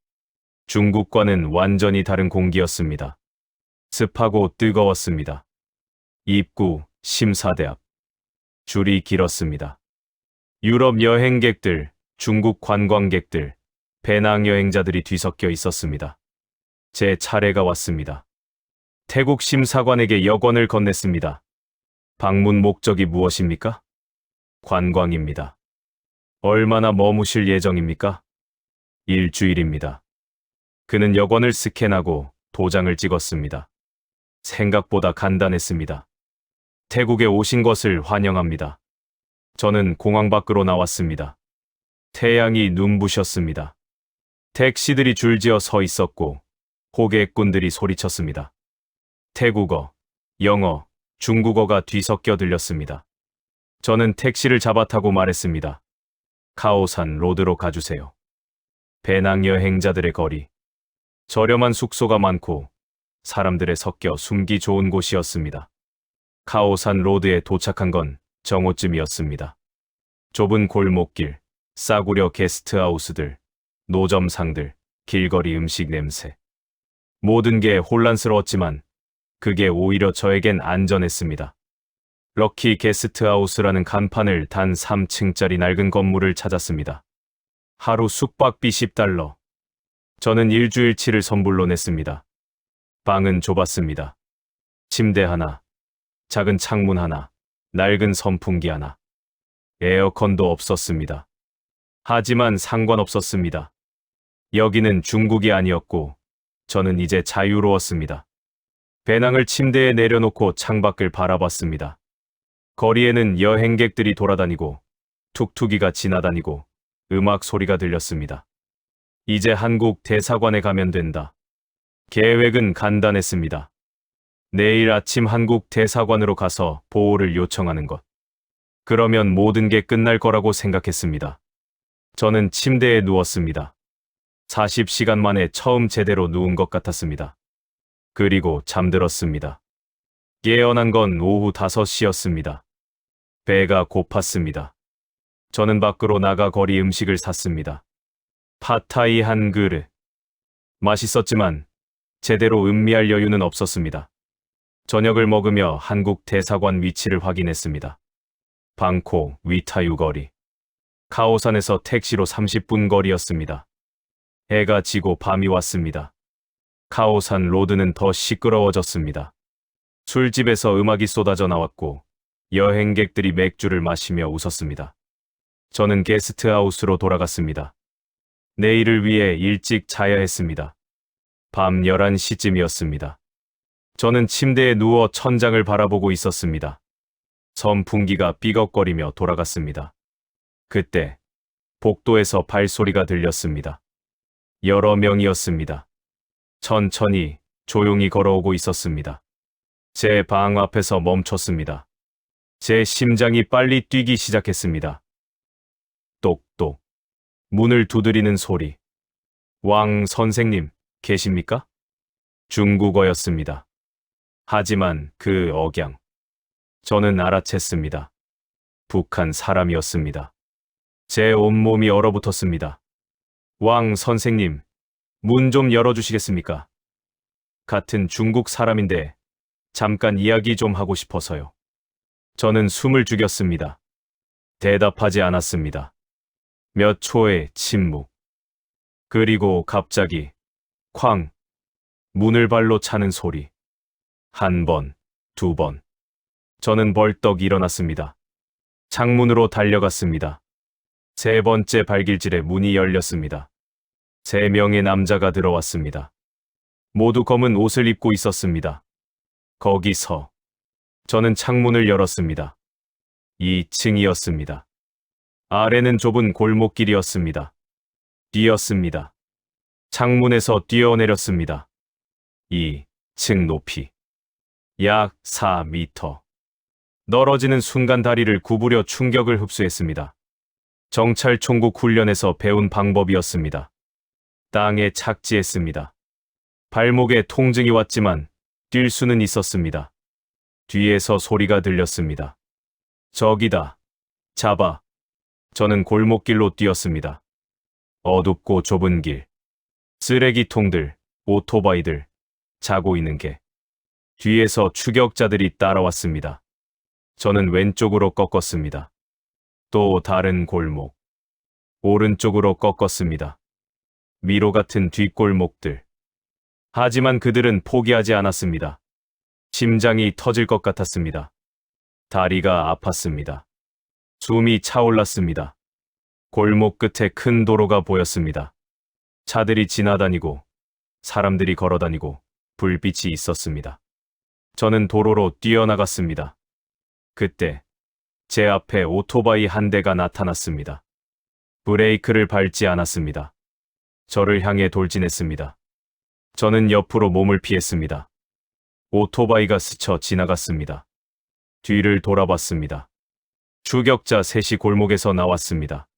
중국과는 완전히 다른 공기였습니다. 습하고 뜨거웠습니다. 입구 심사대 앞. 줄이 길었습니다. 유럽 여행객들, 중국 관광객들, 배낭여행자들이 뒤섞여 있었습니다. 제 차례가 왔습니다. 태국 심사관에게 여권을 건넸습니다. 방문 목적이 무엇입니까? 관광입니다. 얼마나 머무실 예정입니까? 일주일입니다. 그는 여권을 스캔하고 도장을 찍었습니다. 생각보다 간단했습니다. 태국에 오신 것을 환영합니다. 저는 공항 밖으로 나왔습니다. 태양이 눈부셨습니다. 택시들이 줄지어 서 있었고 호객꾼들이 소리쳤습니다. 태국어, 영어, 중국어가 뒤섞여 들렸습니다. 저는 택시를 잡아 타고 말했습니다. 카오산 로드로 가주세요. 배낭여행자들의 거리. 저렴한 숙소가 많고 사람들에 섞여 숨기 좋은 곳이었습니다. 카오산 로드에 도착한 건 정오쯤이었습니다. 좁은 골목길, 싸구려 게스트하우스들, 노점상들, 길거리 음식 냄새. 모든 게 혼란스러웠지만 그게 오히려 저에겐 안전했습니다. 럭키 게스트하우스라는 간판을 단 3층짜리 낡은 건물을 찾았습니다. 하루 숙박비 $10. 저는 일주일치를 선불로 냈습니다. 방은 좁았습니다. 침대 하나, 작은 창문 하나, 낡은 선풍기 하나. 에어컨도 없었습니다. 하지만 상관없었습니다. 여기는 중국이 아니었고 저는 이제 자유로웠습니다. 배낭을 침대에 내려놓고 창밖을 바라봤습니다. 거리에는 여행객들이 돌아다니고 툭툭이가 지나다니고 음악 소리가 들렸습니다. 이제 한국 대사관에 가면 된다. 계획은 간단했습니다. 내일 아침 한국 대사관으로 가서 보호를 요청하는 것. 그러면 모든 게 끝날 거라고 생각했습니다. 저는 침대에 누웠습니다. 40시간 만에 처음 제대로 누운 것 같았습니다. 그리고 잠들었습니다. 깨어난 건 오후 5시였습니다. 배가 고팠습니다. 저는 밖으로 나가 거리 음식을 샀습니다. 팟타이 한 그릇. 맛있었지만 제대로 음미할 여유는 없었습니다. 저녁을 먹으며 한국 대사관 위치를 확인했습니다. 방콕 위타유 거리. 카오산에서 택시로 30분 거리였습니다. 해가 지고 밤이 왔습니다. 카오산 로드는 더 시끄러워졌습니다. 술집에서 음악이 쏟아져 나왔고 여행객들이 맥주를 마시며 웃었습니다. 저는 게스트하우스로 돌아갔습니다. 내일을 위해 일찍 자야 했습니다. 밤 11시쯤이었습니다. 저는 침대에 누워 천장을 바라보고 있었습니다. 선풍기가 삐걱거리며 돌아갔습니다. 그때 복도에서 발소리가 들렸습니다. 여러 명이었습니다. 천천히 조용히 걸어오고 있었습니다. 제 방 앞에서 멈췄습니다. 제 심장이 빨리 뛰기 시작했습니다. 똑똑. 문을 두드리는 소리. 왕 선생님, 계십니까? 중국어였습니다. 하지만 그 억양. 저는 알아챘습니다. 북한 사람이었습니다. 제 온몸이 얼어붙었습니다. 왕 선생님, 문 좀 열어주시겠습니까? 같은 중국 사람인데 잠깐 이야기 좀 하고 싶어서요. 저는 숨을 죽였습니다. 대답하지 않았습니다. 몇 초의 침묵. 그리고 갑자기 쾅! 문을 발로 차는 소리. 한 번, 두 번. 저는 벌떡 일어났습니다. 창문으로 달려갔습니다. 세 번째 발길질에 문이 열렸습니다. 3명의 남자가 들어왔습니다. 모두 검은 옷을 입고 있었습니다. 거기서 저는 창문을 열었습니다. 2층이었습니다. 아래는 좁은 골목길이었습니다. 뛰었습니다. 창문에서 뛰어내렸습니다. 2층 높이. 약 4미터. 떨어지는 순간 다리를 구부려 충격을 흡수했습니다. 정찰 총국 훈련에서 배운 방법이었습니다. 땅에 착지했습니다. 발목에 통증이 왔지만 뛸 수는 있었습니다. 뒤에서 소리가 들렸습니다. 저기다. 잡아. 저는 골목길로 뛰었습니다. 어둡고 좁은 길. 쓰레기통들, 오토바이들, 자고 있는 개. 뒤에서 추격자들이 따라왔습니다. 저는 왼쪽으로 꺾었습니다. 또 다른 골목. 오른쪽으로 꺾었습니다. 미로 같은 뒷골목들. 하지만 그들은 포기하지 않았습니다. 심장이 터질 것 같았습니다. 다리가 아팠습니다. 숨이 차올랐습니다. 골목 끝에 큰 도로가 보였습니다. 차들이 지나다니고 사람들이 걸어다니고 불빛이 있었습니다. 저는 도로로 뛰어나갔습니다. 그때 제 앞에 오토바이 한 대가 나타났습니다. 브레이크를 밟지 않았습니다. 저를 향해 돌진했습니다. 저는 옆으로 몸을 피했습니다. 오토바이가 스쳐 지나갔습니다. 뒤를 돌아봤습니다. 추격자 셋이 골목에서 나왔습니다.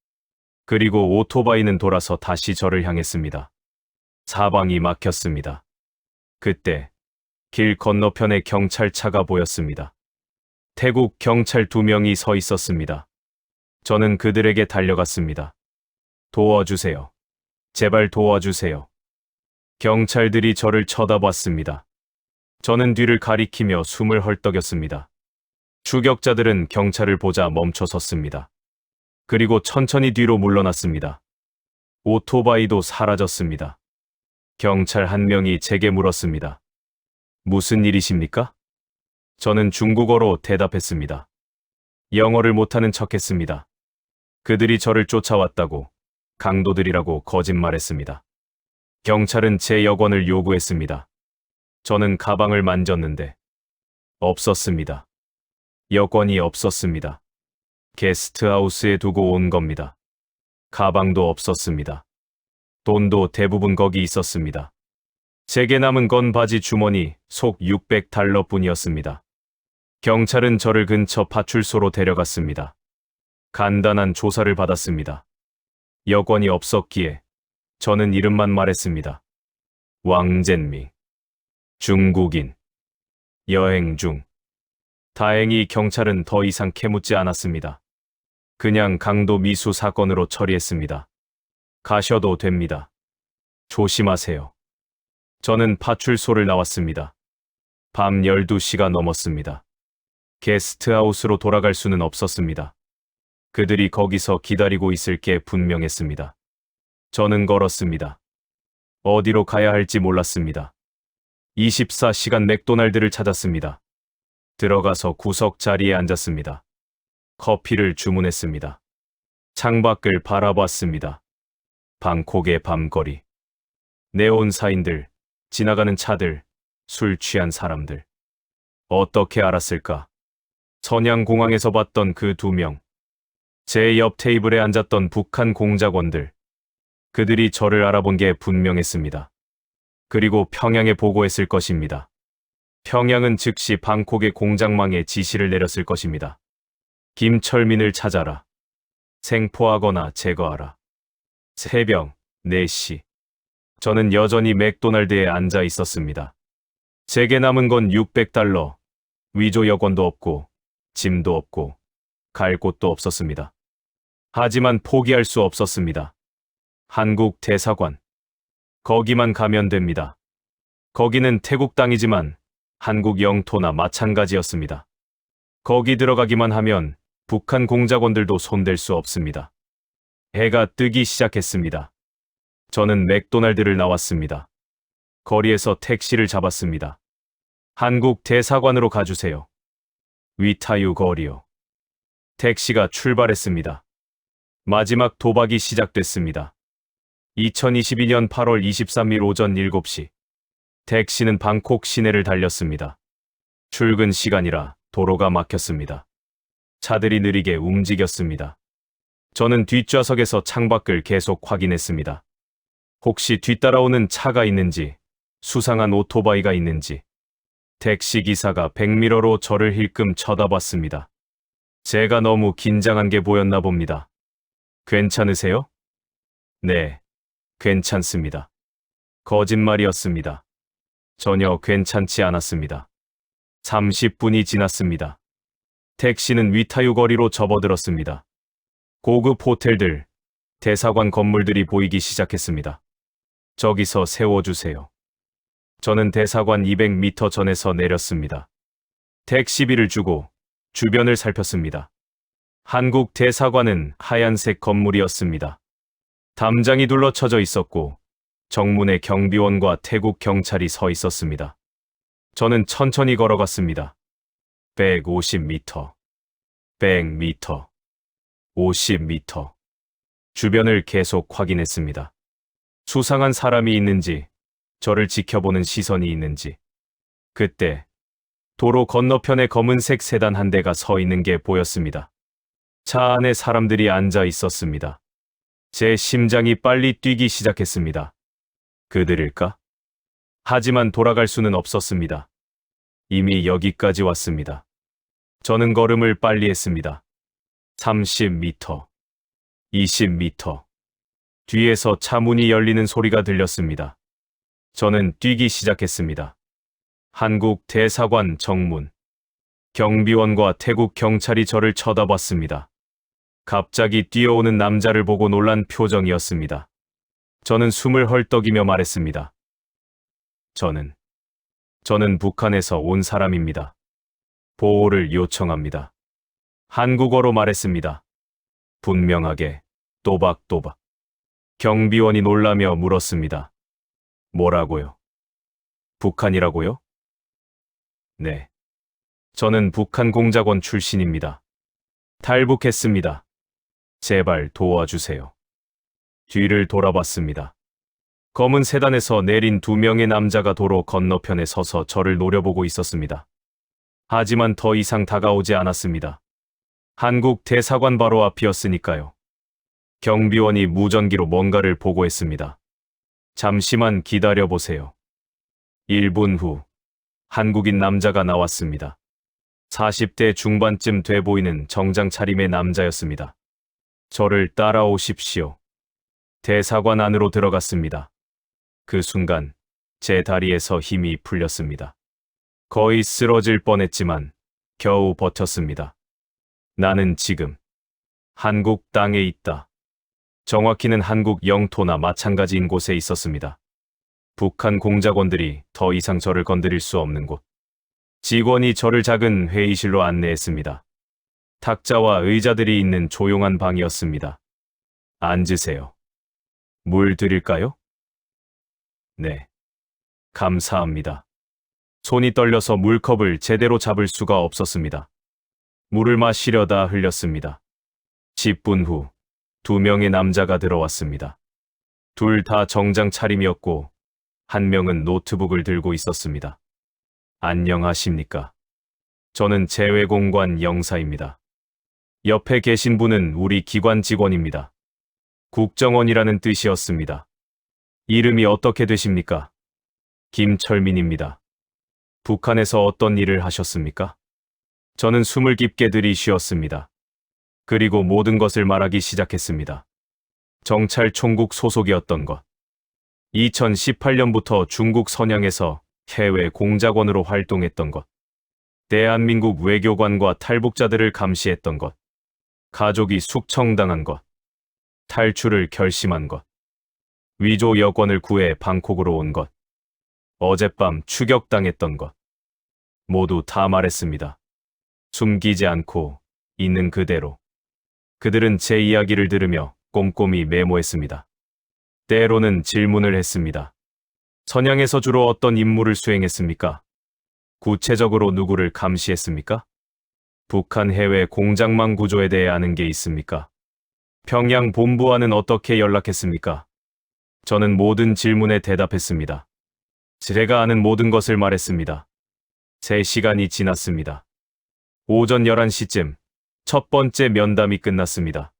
그리고 오토바이는 돌아서 다시 저를 향했습니다. 사방이 막혔습니다. 그때 길 건너편에 경찰차가 보였습니다. 태국 경찰 2명이 서 있었습니다. 저는 그들에게 달려갔습니다. 도와주세요. 제발 도와주세요. 경찰들이 저를 쳐다봤습니다. 저는 뒤를 가리키며 숨을 헐떡였습니다. 추격자들은 경찰을 보자 멈춰섰습니다. 그리고 천천히 뒤로 물러났습니다. 오토바이도 사라졌습니다. 경찰 한 명이 제게 물었습니다. 무슨 일이십니까? 저는 중국어로 대답했습니다. 영어를 못하는 척했습니다. 그들이 저를 쫓아왔다고, 강도들이라고 거짓말했습니다. 경찰은 제 여권을 요구했습니다. 저는 가방을 만졌는데 없었습니다. 여권이 없었습니다. 게스트하우스에 두고 온 겁니다. 가방도 없었습니다. 돈도 대부분 거기 있었습니다. 제게 남은 건 바지 주머니 속 600달러뿐이었습니다. 경찰은 저를 근처 파출소로 데려갔습니다. 간단한 조사를 받았습니다. 여권이 없었기에 저는 이름만 말했습니다. 왕젠미. 중국인. 여행 중. 다행히 경찰은 더 이상 캐묻지 않았습니다. 그냥 강도 미수 사건으로 처리했습니다. 가셔도 됩니다. 조심하세요. 저는 파출소를 나왔습니다. 밤 12시가 넘었습니다. 게스트하우스로 돌아갈 수는 없었습니다. 그들이 거기서 기다리고 있을 게 분명했습니다. 저는 걸었습니다. 어디로 가야 할지 몰랐습니다. 24시간 맥도날드를 찾았습니다. 들어가서 구석 자리에 앉았습니다. 커피를 주문했습니다. 창밖을 바라봤습니다. 방콕의 밤거리. 네온 사인들, 지나가는 차들, 술 취한 사람들. 어떻게 알았을까? 선양공항에서 봤던 그 2명. 제 옆 테이블에 앉았던 북한 공작원들. 그들이 저를 알아본 게 분명했습니다. 그리고 평양에 보고했을 것입니다. 평양은 즉시 방콕의 공작망에 지시를 내렸을 것입니다. 김철민을 찾아라. 생포하거나 제거하라. 새벽 4시. 저는 여전히 맥도날드에 앉아 있었습니다. 제게 남은 건 600달러. 위조 여권도 없고 짐도 없고 갈 곳도 없었습니다. 하지만 포기할 수 없었습니다. 한국 대사관. 거기만 가면 됩니다. 거기는 태국 땅이지만 한국 영토나 마찬가지였습니다. 거기 들어가기만 하면 북한 공작원들도 손댈 수 없습니다. 해가 뜨기 시작했습니다. 저는 맥도날드를 나왔습니다. 거리에서 택시를 잡았습니다. 한국 대사관으로 가주세요. 위타유 거리요. 택시가 출발했습니다. 마지막 도박이 시작됐습니다. 2022년 8월 23일 오전 7시. 택시는 방콕 시내를 달렸습니다. 출근 시간이라 도로가 막혔습니다. 차들이 느리게 움직였습니다. 저는 뒷좌석에서 창밖을 계속 확인했습니다. 혹시 뒤따라오는 차가 있는지, 수상한 오토바이가 있는지. 택시기사가 백미러로 저를 힐끔 쳐다봤습니다. 제가 너무 긴장한 게 보였나 봅니다. 괜찮으세요? 네, 괜찮습니다. 거짓말이었습니다. 전혀 괜찮지 않았습니다. 30분이 지났습니다. 택시는 위타유 거리로 접어들었습니다. 고급 호텔들, 대사관 건물들이 보이기 시작했습니다. 저기서 세워주세요. 저는 대사관 200m 전에서 내렸습니다. 택시비를 주고 주변을 살폈습니다. 한국 대사관은 하얀색 건물이었습니다. 담장이 둘러쳐져 있었고 정문에 경비원과 태국 경찰이 서 있었습니다. 저는 천천히 걸어갔습니다. 150m, 100m, 50m. 주변을 계속 확인했습니다. 수상한 사람이 있는지, 저를 지켜보는 시선이 있는지. 그때 도로 건너편에 검은색 세단 한 대가 서 있는 게 보였습니다. 차 안에 사람들이 앉아 있었습니다. 제 심장이 빨리 뛰기 시작했습니다. 그들일까? 하지만 돌아갈 수는 없었습니다. 이미 여기까지 왔습니다. 저는 걸음을 빨리 했습니다. 30m, 20m. 뒤에서 차 문이 열리는 소리가 들렸습니다. 저는 뛰기 시작했습니다. 한국 대사관 정문. 경비원과 태국 경찰이 저를 쳐다봤습니다. 갑자기 뛰어오는 남자를 보고 놀란 표정이었습니다. 저는 숨을 헐떡이며 말했습니다. 저는 북한에서 온 사람입니다. 보호를 요청합니다. 한국어로 말했습니다. 분명하게, 또박또박. 경비원이 놀라며 물었습니다. 뭐라고요? 북한이라고요? 네. 저는 북한 공작원 출신입니다. 탈북했습니다. 제발 도와주세요. 뒤를 돌아봤습니다. 검은 세단에서 내린 2명의 남자가 도로 건너편에 서서 저를 노려보고 있었습니다. 하지만 더 이상 다가오지 않았습니다. 한국 대사관 바로 앞이었으니까요. 경비원이 무전기로 뭔가를 보고했습니다. 잠시만 기다려보세요. 1분 후, 한국인 남자가 나왔습니다. 40대 중반쯤 돼 보이는 정장 차림의 남자였습니다. 저를 따라오십시오. 대사관 안으로 들어갔습니다. 그 순간 제 다리에서 힘이 풀렸습니다. 거의 쓰러질 뻔했지만 겨우 버텼습니다. 나는 지금 한국 땅에 있다. 정확히는 한국 영토나 마찬가지인 곳에 있었습니다. 북한 공작원들이 더 이상 저를 건드릴 수 없는 곳. 직원이 저를 작은 회의실로 안내했습니다. 탁자와 의자들이 있는 조용한 방이었습니다. 앉으세요. 물 드릴까요? 네. 감사합니다. 손이 떨려서 물컵을 제대로 잡을 수가 없었습니다. 물을 마시려다 흘렸습니다. 10분 후 2명의 남자가 들어왔습니다. 둘 다 정장 차림이었고 한 명은 노트북을 들고 있었습니다. 안녕하십니까? 저는 재외공관 영사입니다. 옆에 계신 분은 우리 기관 직원입니다. 국정원이라는 뜻이었습니다. 이름이 어떻게 되십니까? 김철민입니다. 북한에서 어떤 일을 하셨습니까? 저는 숨을 깊게 들이쉬었습니다. 그리고 모든 것을 말하기 시작했습니다. 정찰총국 소속이었던 것. 2018년부터 중국 선양에서 해외 공작원으로 활동했던 것. 대한민국 외교관과 탈북자들을 감시했던 것. 가족이 숙청당한 것. 탈출을 결심한 것. 위조 여권을 구해 방콕으로 온 것. 어젯밤 추격당했던 것. 모두 다 말했습니다. 숨기지 않고 있는 그대로. 그들은 제 이야기를 들으며 꼼꼼히 메모했습니다. 때로는 질문을 했습니다. 선양에서 주로 어떤 임무를 수행했습니까? 구체적으로 누구를 감시했습니까? 북한 해외 공작망 구조에 대해 아는 게 있습니까? 평양 본부와는 어떻게 연락했습니까? 저는 모든 질문에 대답했습니다. 제가 아는 모든 것을 말했습니다. 3시간이 지났습니다. 오전 11시쯤 첫 번째 면담이 끝났습니다.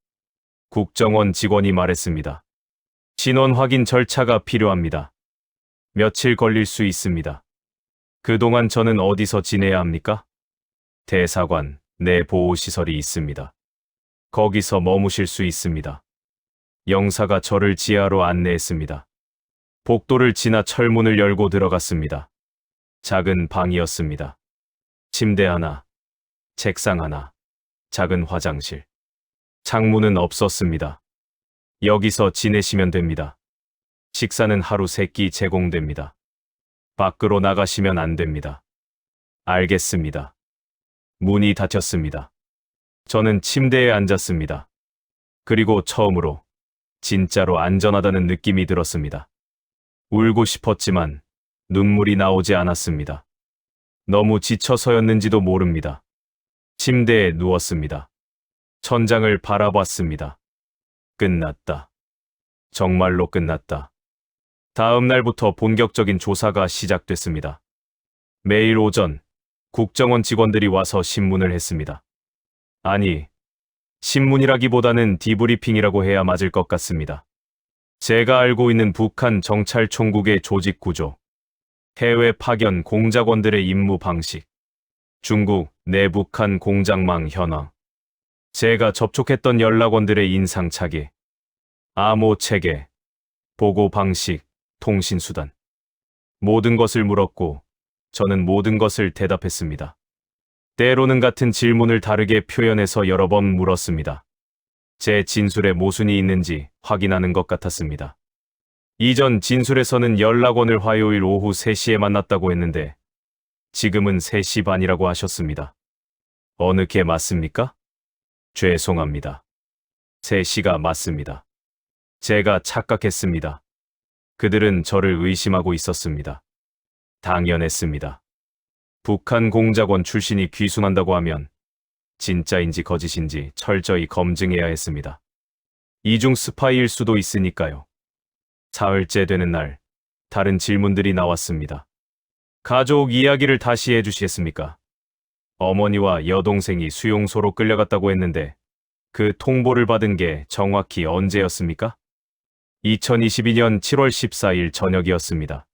국정원 직원이 말했습니다. 신원 확인 절차가 필요합니다. 며칠 걸릴 수 있습니다. 그동안 저는 어디서 지내야 합니까? 대사관 내 보호시설이 있습니다. 거기서 머무실 수 있습니다. 영사가 저를 지하로 안내했습니다. 복도를 지나 철문을 열고 들어갔습니다. 작은 방이었습니다. 침대 하나, 책상 하나, 작은 화장실. 창문은 없었습니다. 여기서 지내시면 됩니다. 식사는 하루 3끼 제공됩니다. 밖으로 나가시면 안 됩니다. 알겠습니다. 문이 닫혔습니다. 저는 침대에 앉았습니다. 그리고 처음으로 진짜로 안전하다는 느낌이 들었습니다. 울고 싶었지만 눈물이 나오지 않았습니다. 너무 지쳐서였는지도 모릅니다. 침대에 누웠습니다. 천장을 바라봤습니다. 끝났다. 정말로 끝났다. 다음 날부터 본격적인 조사가 시작됐습니다. 매일 오전 국정원 직원들이 와서 신문을 했습니다. 아니, 신문이라기보다는 디브리핑이라고 해야 맞을 것 같습니다. 제가 알고 있는 북한 정찰총국의 조직 구조, 해외 파견 공작원들의 임무 방식, 중국 내북한 공작망 현황, 제가 접촉했던 연락원들의 인상차기, 암호 체계, 보고 방식, 통신 수단. 모든 것을 물었고 저는 모든 것을 대답했습니다. 때로는 같은 질문을 다르게 표현해서 여러 번 물었습니다. 제 진술에 모순이 있는지 확인하는 것 같았습니다. 이전 진술에서는 연락원을 화요일 오후 3시에 만났다고 했는데 지금은 3시 반이라고 하셨습니다. 어느 게 맞습니까? 죄송합니다. 3시가 맞습니다. 제가 착각했습니다. 그들은 저를 의심하고 있었습니다. 당연했습니다. 북한 공작원 출신이 귀순한다고 하면 진짜인지 거짓인지 철저히 검증해야 했습니다. 이중 스파이일 수도 있으니까요. 사흘째 되는 날, 다른 질문들이 나왔습니다. 가족 이야기를 다시 해주시겠습니까? 어머니와 여동생이 수용소로 끌려갔다고 했는데 그 통보를 받은 게 정확히 언제였습니까? 2022년 7월 14일 저녁이었습니다.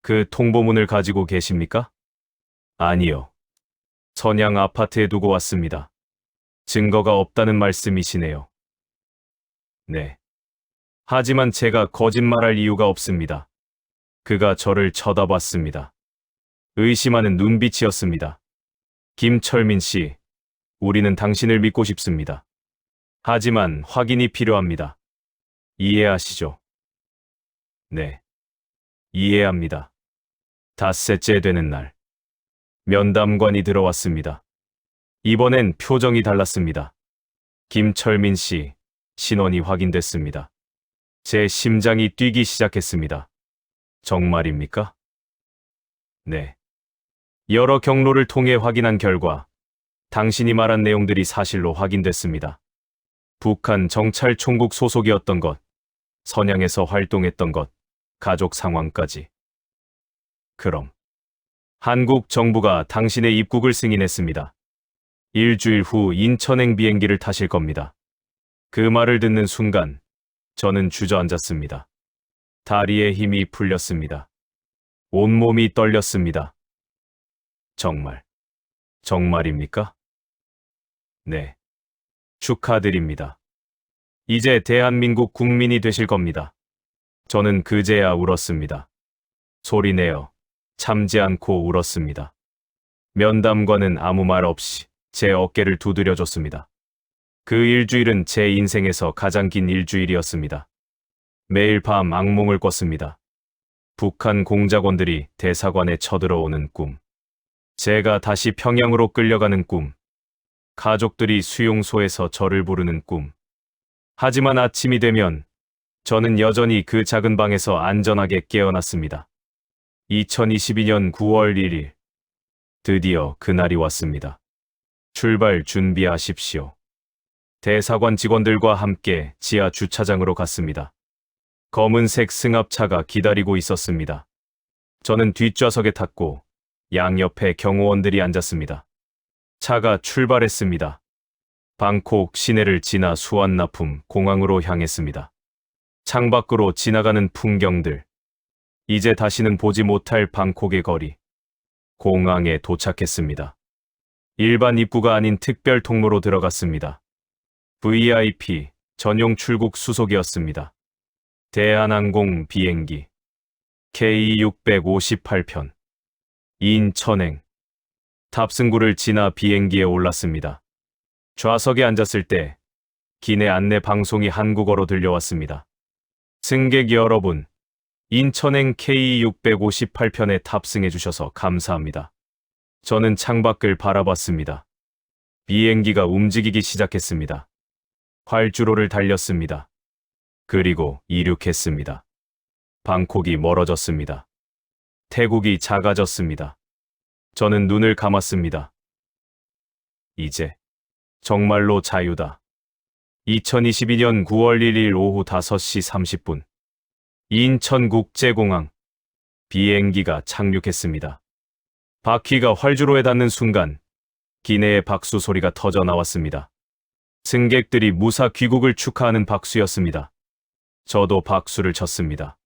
그 통보문을 가지고 계십니까? 아니요. 선양 아파트에 두고 왔습니다. 증거가 없다는 말씀이시네요. 네. 하지만 제가 거짓말할 이유가 없습니다. 그가 저를 쳐다봤습니다. 의심하는 눈빛이었습니다. 김철민 씨, 우리는 당신을 믿고 싶습니다. 하지만 확인이 필요합니다. 이해하시죠? 네. 이해합니다. 닷새째 되는 날. 면담관이 들어왔습니다. 이번엔 표정이 달랐습니다. 김철민 씨, 신원이 확인됐습니다. 제 심장이 뛰기 시작했습니다. 정말입니까? 네. 여러 경로를 통해 확인한 결과 당신이 말한 내용들이 사실로 확인됐습니다. 북한 정찰총국 소속이었던 것, 선양에서 활동했던 것, 가족 상황까지. 그럼 한국 정부가 당신의 입국을 승인했습니다. 일주일 후 인천행 비행기를 타실 겁니다. 그 말을 듣는 순간 저는 주저앉았습니다. 다리에 힘이 풀렸습니다. 온몸이 떨렸습니다. 정말입니까? 네. 축하드립니다. 이제 대한민국 국민이 되실 겁니다. 저는 그제야 울었습니다. 소리내어 참지 않고 울었습니다. 면담관은 아무 말 없이 제 어깨를 두드려줬습니다. 그 일주일은 제 인생에서 가장 긴 일주일이었습니다. 매일 밤 악몽을 꿨습니다. 북한 공작원들이 대사관에 쳐들어오는 꿈. 제가 다시 평양으로 끌려가는 꿈. 가족들이 수용소에서 저를 부르는 꿈. 하지만 아침이 되면 저는 여전히 그 작은 방에서 안전하게 깨어났습니다. 2022년 9월 1일. 드디어 그날이 왔습니다. 출발 준비하십시오. 대사관 직원들과 함께 지하 주차장으로 갔습니다. 검은색 승합차가 기다리고 있었습니다. 저는 뒷좌석에 탔고 양옆에 경호원들이 앉았습니다. 차가 출발했습니다. 방콕 시내를 지나 수완나품 공항으로 향했습니다. 창밖으로 지나가는 풍경들. 이제 다시는 보지 못할 방콕의 거리. 공항에 도착했습니다. 일반 입구가 아닌 특별 통로로 들어갔습니다. VIP 전용 출국 수속이었습니다. 대한항공 비행기 K658편 인천행. 탑승구를 지나 비행기에 올랐습니다. 좌석에 앉았을 때 기내 안내 방송이 한국어로 들려왔습니다. 승객 여러분, 인천행 K658편에 탑승해 주셔서 감사합니다. 저는 창밖을 바라봤습니다. 비행기가 움직이기 시작했습니다. 활주로를 달렸습니다. 그리고 이륙했습니다. 방콕이 멀어졌습니다. 태국이 작아졌습니다. 저는 눈을 감았습니다. 이제 정말로 자유다. 2022년 9월 1일 오후 5시 30분 인천국제공항. 비행기가 착륙했습니다. 바퀴가 활주로에 닿는 순간 기내의 박수 소리가 터져 나왔습니다. 승객들이 무사 귀국을 축하하는 박수였습니다. 저도 박수를 쳤습니다.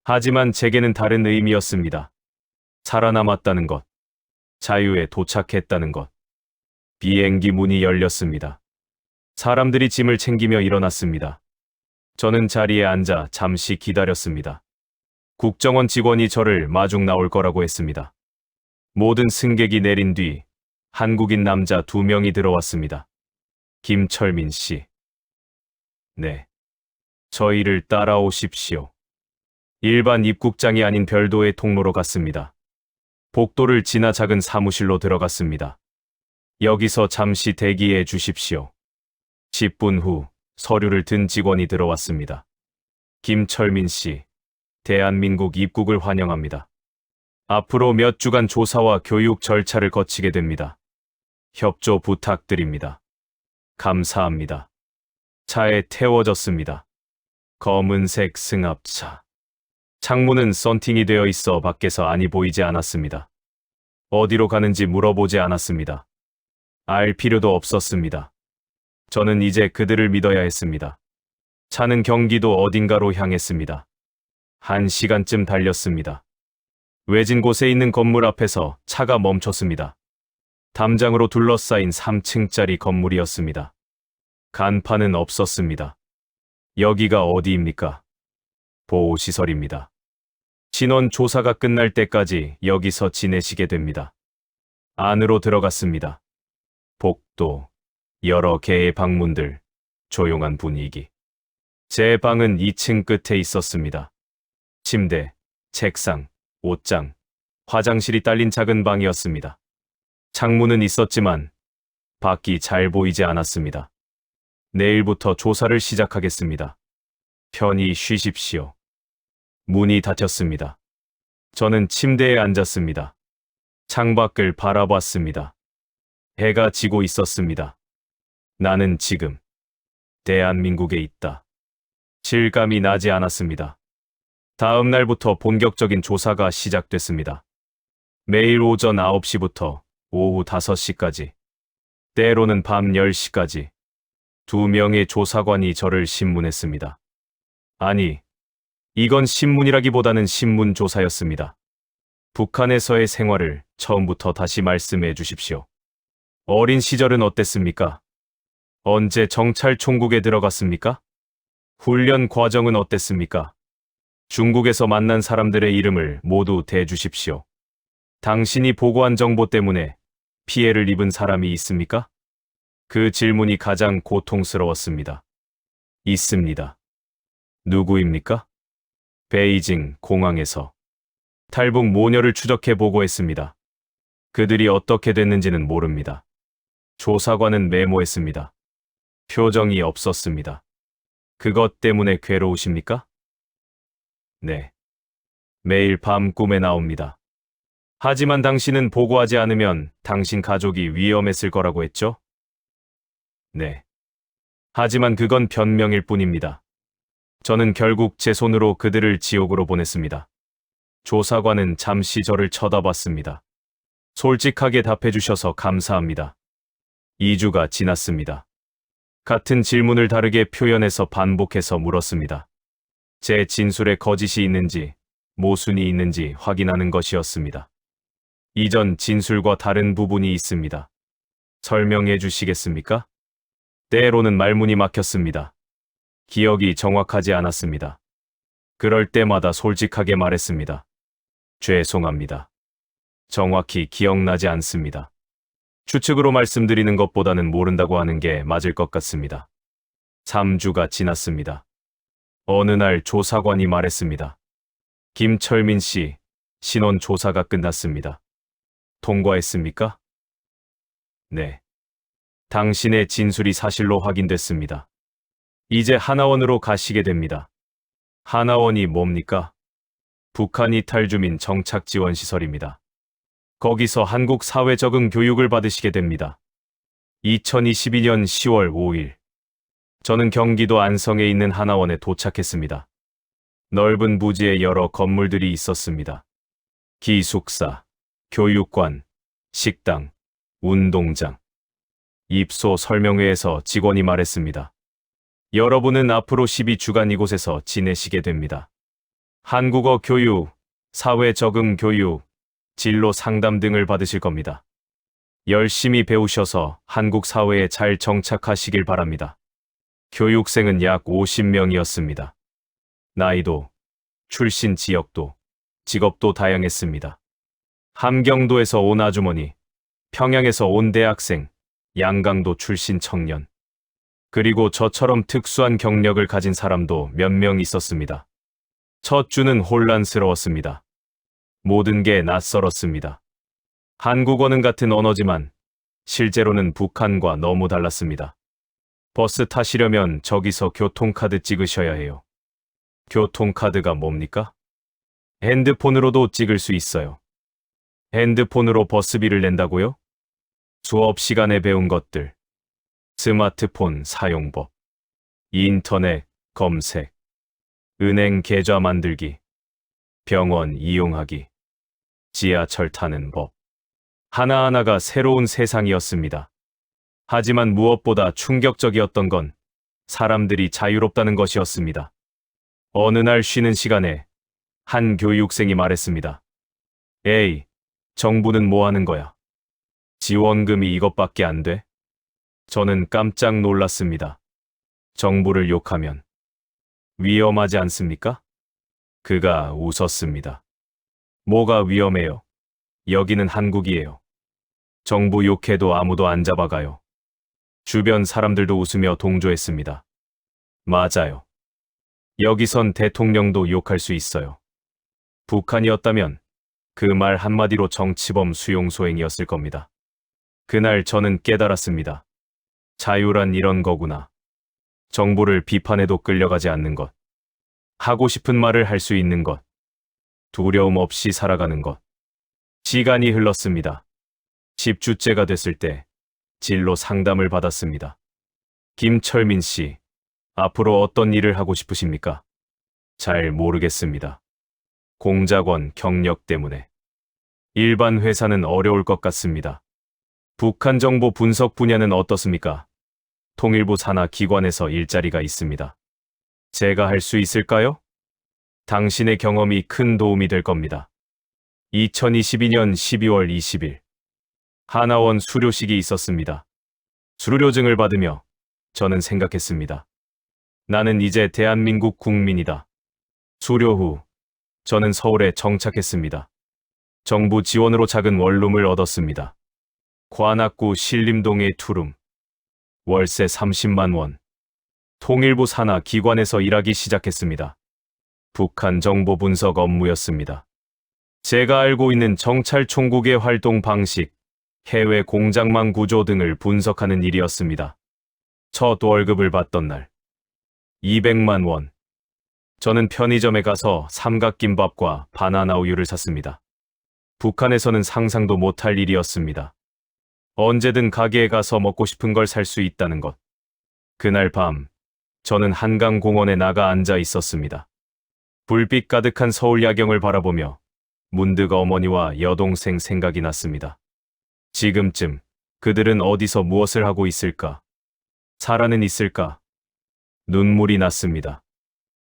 하지만 제게는 다른 의미였습니다. 살아남았다는 것, 자유에 도착했다는 것. 비행기 문이 열렸습니다. 사람들이 짐을 챙기며 일어났습니다. 저는 자리에 앉아 잠시 기다렸습니다. 국정원 직원이 저를 마중 나올 거라고 했습니다. 모든 승객이 내린 뒤 한국인 남자 2명이 들어왔습니다. 김철민 씨. 네. 저희를 따라오십시오. 일반 입국장이 아닌 별도의 통로로 갔습니다. 복도를 지나 작은 사무실로 들어갔습니다. 여기서 잠시 대기해 주십시오. 10분 후 서류를 든 직원이 들어왔습니다. 김철민 씨, 대한민국 입국을 환영합니다. 앞으로 몇 주간 조사와 교육 절차를 거치게 됩니다. 협조 부탁드립니다. 감사합니다. 차에 태워졌습니다. 검은색 승합차. 창문은 썬팅이 되어 있어 밖에서 안이 보이지 않았습니다. 어디로 가는지 물어보지 않았습니다. 알 필요도 없었습니다. 저는 이제 그들을 믿어야 했습니다. 차는 경기도 어딘가로 향했습니다. 1시간쯤 달렸습니다. 외진 곳에 있는 건물 앞에서 차가 멈췄습니다. 담장으로 둘러싸인 3층짜리 건물이었습니다. 간판은 없었습니다. 여기가 어디입니까? 보호시설입니다. 신원 조사가 끝날 때까지 여기서 지내시게 됩니다. 안으로 들어갔습니다. 복도, 여러 개의 방문들, 조용한 분위기. 제 방은 2층 끝에 있었습니다. 침대, 책상, 옷장, 화장실이 딸린 작은 방이었습니다. 창문은 있었지만 밖이 잘 보이지 않았습니다. 내일부터 조사를 시작하겠습니다. 편히 쉬십시오. 문이 닫혔습니다. 저는 침대에 앉았습니다. 창밖을 바라봤습니다. 해가 지고 있었습니다. 나는 지금 대한민국에 있다. 실감이 나지 않았습니다. 다음 날부터 본격적인 조사가 시작됐습니다. 매일 오전 9시부터 오후 5시까지, 때로는 밤 10시까지 2명의 조사관이 저를 신문했습니다. 아니, 이건 신문이라기보다는 신문조사였습니다. 북한에서의 생활을 처음부터 다시 말씀해 주십시오. 어린 시절은 어땠습니까? 언제 정찰총국에 들어갔습니까? 훈련 과정은 어땠습니까? 중국에서 만난 사람들의 이름을 모두 대주십시오. 당신이 보고한 정보 때문에 피해를 입은 사람이 있습니까? 그 질문이 가장 고통스러웠습니다. 있습니다. 누구입니까? 베이징 공항에서 탈북 모녀를 추적해 보고했습니다. 그들이 어떻게 됐는지는 모릅니다. 조사관은 메모했습니다. 표정이 없었습니다. 그것 때문에 괴로우십니까? 네. 매일 밤 꿈에 나옵니다. 하지만 당신은 보고하지 않으면 당신 가족이 위험했을 거라고 했죠? 네. 하지만 그건 변명일 뿐입니다. 저는 결국 제 손으로 그들을 지옥으로 보냈습니다. 조사관은 잠시 저를 쳐다봤습니다. 솔직하게 답해 주셔서 감사합니다. 2주가 지났습니다. 같은 질문을 다르게 표현해서 반복해서 물었습니다. 제 진술에 거짓이 있는지, 모순이 있는지 확인하는 것이었습니다. 이전 진술과 다른 부분이 있습니다. 설명해 주시겠습니까? 때로는 말문이 막혔습니다. 기억이 정확하지 않았습니다. 그럴 때마다 솔직하게 말했습니다. 죄송합니다. 정확히 기억나지 않습니다. 추측으로 말씀드리는 것보다는 모른다고 하는 게 맞을 것 같습니다. 3주가 지났습니다. 어느 날 조사관이 말했습니다. 김철민 씨, 신원 조사가 끝났습니다. 통과했습니까? 네. 당신의 진술이 사실로 확인됐습니다. 이제 하나원으로 가시게 됩니다. 하나원이 뭡니까? 북한 이탈 주민 정착 지원 시설입니다. 거기서 한국 사회 적응 교육을 받으시게 됩니다. 2022년 10월 5일. 저는 경기도 안성에 있는 하나원에 도착했습니다. 넓은 부지에 여러 건물들이 있었습니다. 기숙사, 교육관, 식당, 운동장. 입소 설명회에서 직원이 말했습니다. 여러분은 앞으로 12주간 이곳에서 지내시게 됩니다. 한국어 교육, 사회 적응 교육, 진로 상담 등을 받으실 겁니다. 열심히 배우셔서 한국 사회에 잘 정착하시길 바랍니다. 교육생은 약 50명이었습니다. 나이도, 출신 지역도, 직업도 다양했습니다. 함경도에서 온 아주머니, 평양에서 온 대학생, 양강도 출신 청년, 그리고 저처럼 특수한 경력을 가진 사람도 몇 명 있었습니다. 첫 주는 혼란스러웠습니다. 모든 게 낯설었습니다. 한국어는 같은 언어지만 실제로는 북한과 너무 달랐습니다. 버스 타시려면 저기서 교통카드 찍으셔야 해요. 교통카드가 뭡니까? 핸드폰으로도 찍을 수 있어요. 핸드폰으로 버스비를 낸다고요? 수업 시간에 배운 것들. 스마트폰 사용법, 인터넷 검색, 은행 계좌 만들기, 병원 이용하기, 지하철 타는 법. 하나하나가 새로운 세상이었습니다. 하지만 무엇보다 충격적이었던 건 사람들이 자유롭다는 것이었습니다. 어느 날 쉬는 시간에 한 교육생이 말했습니다. 에이, 정부는 뭐 하는 거야? 지원금이 이것밖에 안 돼? 저는 깜짝 놀랐습니다. 정부를 욕하면 위험하지 않습니까? 그가 웃었습니다. 뭐가 위험해요? 여기는 한국이에요. 정부 욕해도 아무도 안 잡아가요. 주변 사람들도 웃으며 동조했습니다. 맞아요. 여기선 대통령도 욕할 수 있어요. 북한이었다면 그 말 한마디로 정치범 수용소행이었을 겁니다. 그날 저는 깨달았습니다. 자유란 이런 거구나. 정부를 비판해도 끌려가지 않는 것. 하고 싶은 말을 할 수 있는 것. 두려움 없이 살아가는 것. 시간이 흘렀습니다. 10주째가 됐을 때 진로 상담을 받았습니다. 김철민 씨, 앞으로 어떤 일을 하고 싶으십니까? 잘 모르겠습니다. 공작원 경력 때문에. 일반 회사는 어려울 것 같습니다. 북한 정보 분석 분야는 어떻습니까? 통일부 산하 기관에서 일자리가 있습니다. 제가 할 수 있을까요? 당신의 경험이 큰 도움이 될 겁니다. 2022년 12월 20일 하나원 수료식이 있었습니다. 수료증을 받으며 저는 생각했습니다. 나는 이제 대한민국 국민이다. 수료 후 저는 서울에 정착했습니다. 정부 지원으로 작은 원룸을 얻었습니다. 관악구 신림동의 투룸. 월세 30만 원. 통일부 산하 기관에서 일하기 시작했습니다. 북한 정보 분석 업무였습니다. 제가 알고 있는 정찰 총국의 활동 방식, 해외 공작망 구조 등을 분석하는 일이었습니다. 첫 월급을 받던 날. 200만 원. 저는 편의점에 가서 삼각김밥과 바나나 우유를 샀습니다. 북한에서는 상상도 못할 일이었습니다. 언제든 가게에 가서 먹고 싶은 걸 살 수 있다는 것. 그날 밤, 저는 한강공원에 나가 앉아 있었습니다. 불빛 가득한 서울 야경을 바라보며 문득 어머니와 여동생 생각이 났습니다. 지금쯤 그들은 어디서 무엇을 하고 있을까? 살아는 있을까? 눈물이 났습니다.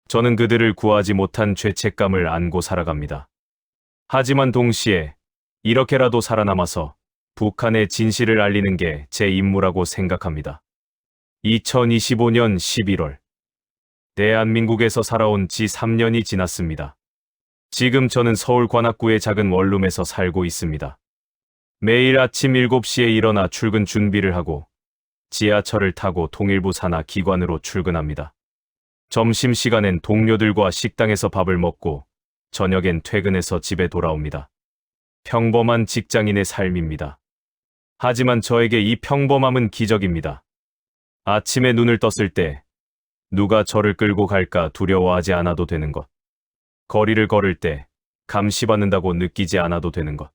저는 그들을 구하지 못한 죄책감을 안고 살아갑니다. 하지만 동시에 이렇게라도 살아남아서 북한의 진실을 알리는 게 제 임무라고 생각합니다. 2025년 11월. 대한민국에서 살아온 지 3년이 지났습니다. 지금 저는 서울 관악구의 작은 원룸에서 살고 있습니다. 매일 아침 7시에 일어나 출근 준비를 하고 지하철을 타고 통일부 산하 기관으로 출근합니다. 점심시간엔 동료들과 식당에서 밥을 먹고 저녁엔 퇴근해서 집에 돌아옵니다. 평범한 직장인의 삶입니다. 하지만 저에게 이 평범함은 기적입니다. 아침에 눈을 떴을 때 누가 저를 끌고 갈까 두려워하지 않아도 되는 것. 거리를 걸을 때 감시받는다고 느끼지 않아도 되는 것.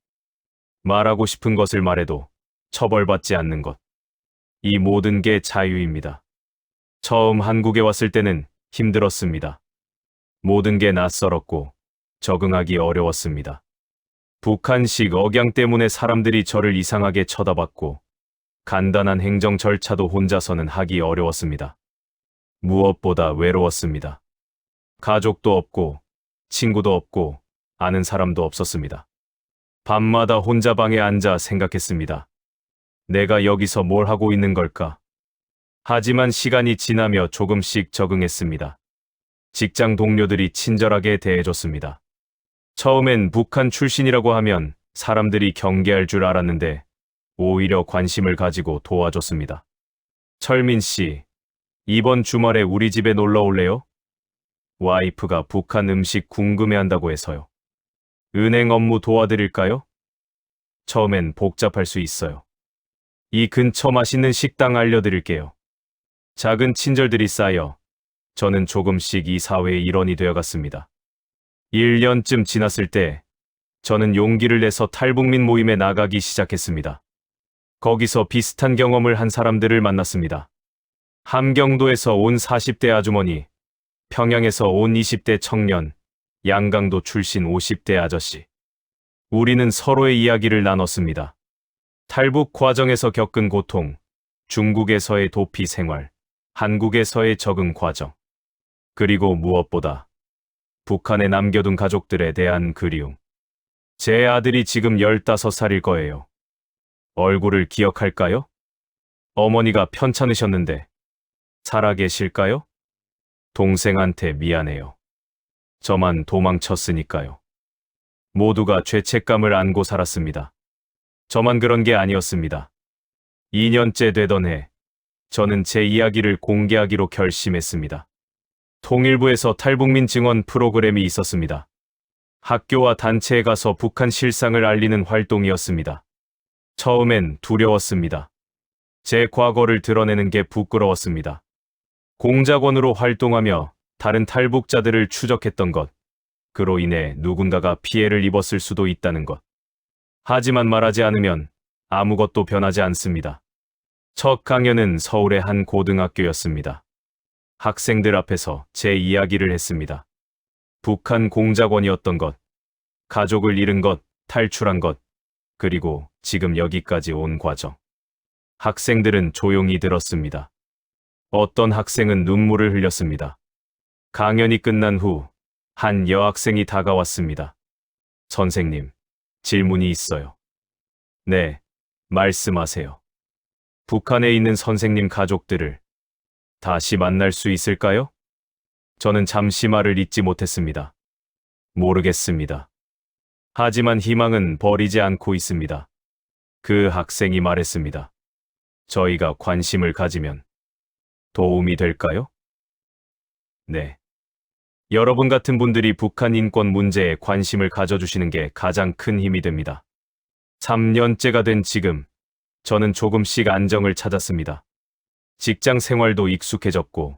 말하고 싶은 것을 말해도 처벌받지 않는 것. 이 모든 게 자유입니다. 처음 한국에 왔을 때는 힘들었습니다. 모든 게 낯설었고 적응하기 어려웠습니다. 북한식 억양 때문에 사람들이 저를 이상하게 쳐다봤고 간단한 행정 절차도 혼자서는 하기 어려웠습니다. 무엇보다 외로웠습니다. 가족도 없고 친구도 없고 아는 사람도 없었습니다. 밤마다 혼자 방에 앉아 생각했습니다. 내가 여기서 뭘 하고 있는 걸까? 하지만 시간이 지나며 조금씩 적응했습니다. 직장 동료들이 친절하게 대해줬습니다. 처음엔 북한 출신이라고 하면 사람들이 경계할 줄 알았는데 오히려 관심을 가지고 도와줬습니다. 철민 씨, 이번 주말에 우리 집에 놀러 올래요? 와이프가 북한 음식 궁금해한다고 해서요. 은행 업무 도와드릴까요? 처음엔 복잡할 수 있어요. 이 근처 맛있는 식당 알려드릴게요. 작은 친절들이 쌓여 저는 조금씩 이 사회의 일원이 되어갔습니다. 1년쯤 지났을 때 저는 용기를 내서 탈북민 모임에 나가기 시작했습니다. 거기서 비슷한 경험을 한 사람들을 만났습니다. 함경도에서 온 40대 아주머니, 평양에서 온 20대 청년, 양강도 출신 50대 아저씨. 우리는 서로의 이야기를 나눴습니다. 탈북 과정에서 겪은 고통, 중국에서의 도피 생활, 한국에서의 적응 과정, 그리고 무엇보다 북한에 남겨둔 가족들에 대한 그리움. 제 아들이 지금 15살일 거예요. 얼굴을 기억할까요? 어머니가 편찮으셨는데 살아계실까요? 동생한테 미안해요. 저만 도망쳤으니까요. 모두가 죄책감을 안고 살았습니다. 저만 그런 게 아니었습니다. 2년째 되던 해, 저는 제 이야기를 공개하기로 결심했습니다. 통일부에서 탈북민 증언 프로그램이 있었습니다. 학교와 단체에 가서 북한 실상을 알리는 활동이었습니다. 처음엔 두려웠습니다. 제 과거를 드러내는 게 부끄러웠습니다. 공작원으로 활동하며 다른 탈북자들을 추적했던 것, 그로 인해 누군가가 피해를 입었을 수도 있다는 것. 하지만 말하지 않으면 아무것도 변하지 않습니다. 첫 강연은 서울의 한 고등학교였습니다. 학생들 앞에서 제 이야기를 했습니다. 북한 공작원이었던 것, 가족을 잃은 것, 탈출한 것, 그리고 지금 여기까지 온 과정. 학생들은 조용히 들었습니다. 어떤 학생은 눈물을 흘렸습니다. 강연이 끝난 후 한 여학생이 다가왔습니다. 선생님, 질문이 있어요. 네, 말씀하세요. 북한에 있는 선생님 가족들을 다시 만날 수 있을까요? 저는 잠시 말을 잇지 못했습니다. 모르겠습니다. 하지만 희망은 버리지 않고 있습니다. 그 학생이 말했습니다. 저희가 관심을 가지면 도움이 될까요? 네. 여러분 같은 분들이 북한 인권 문제에 관심을 가져주시는 게 가장 큰 힘이 됩니다. 3년째가 된 지금, 저는 조금씩 안정을 찾았습니다. 직장 생활도 익숙해졌고,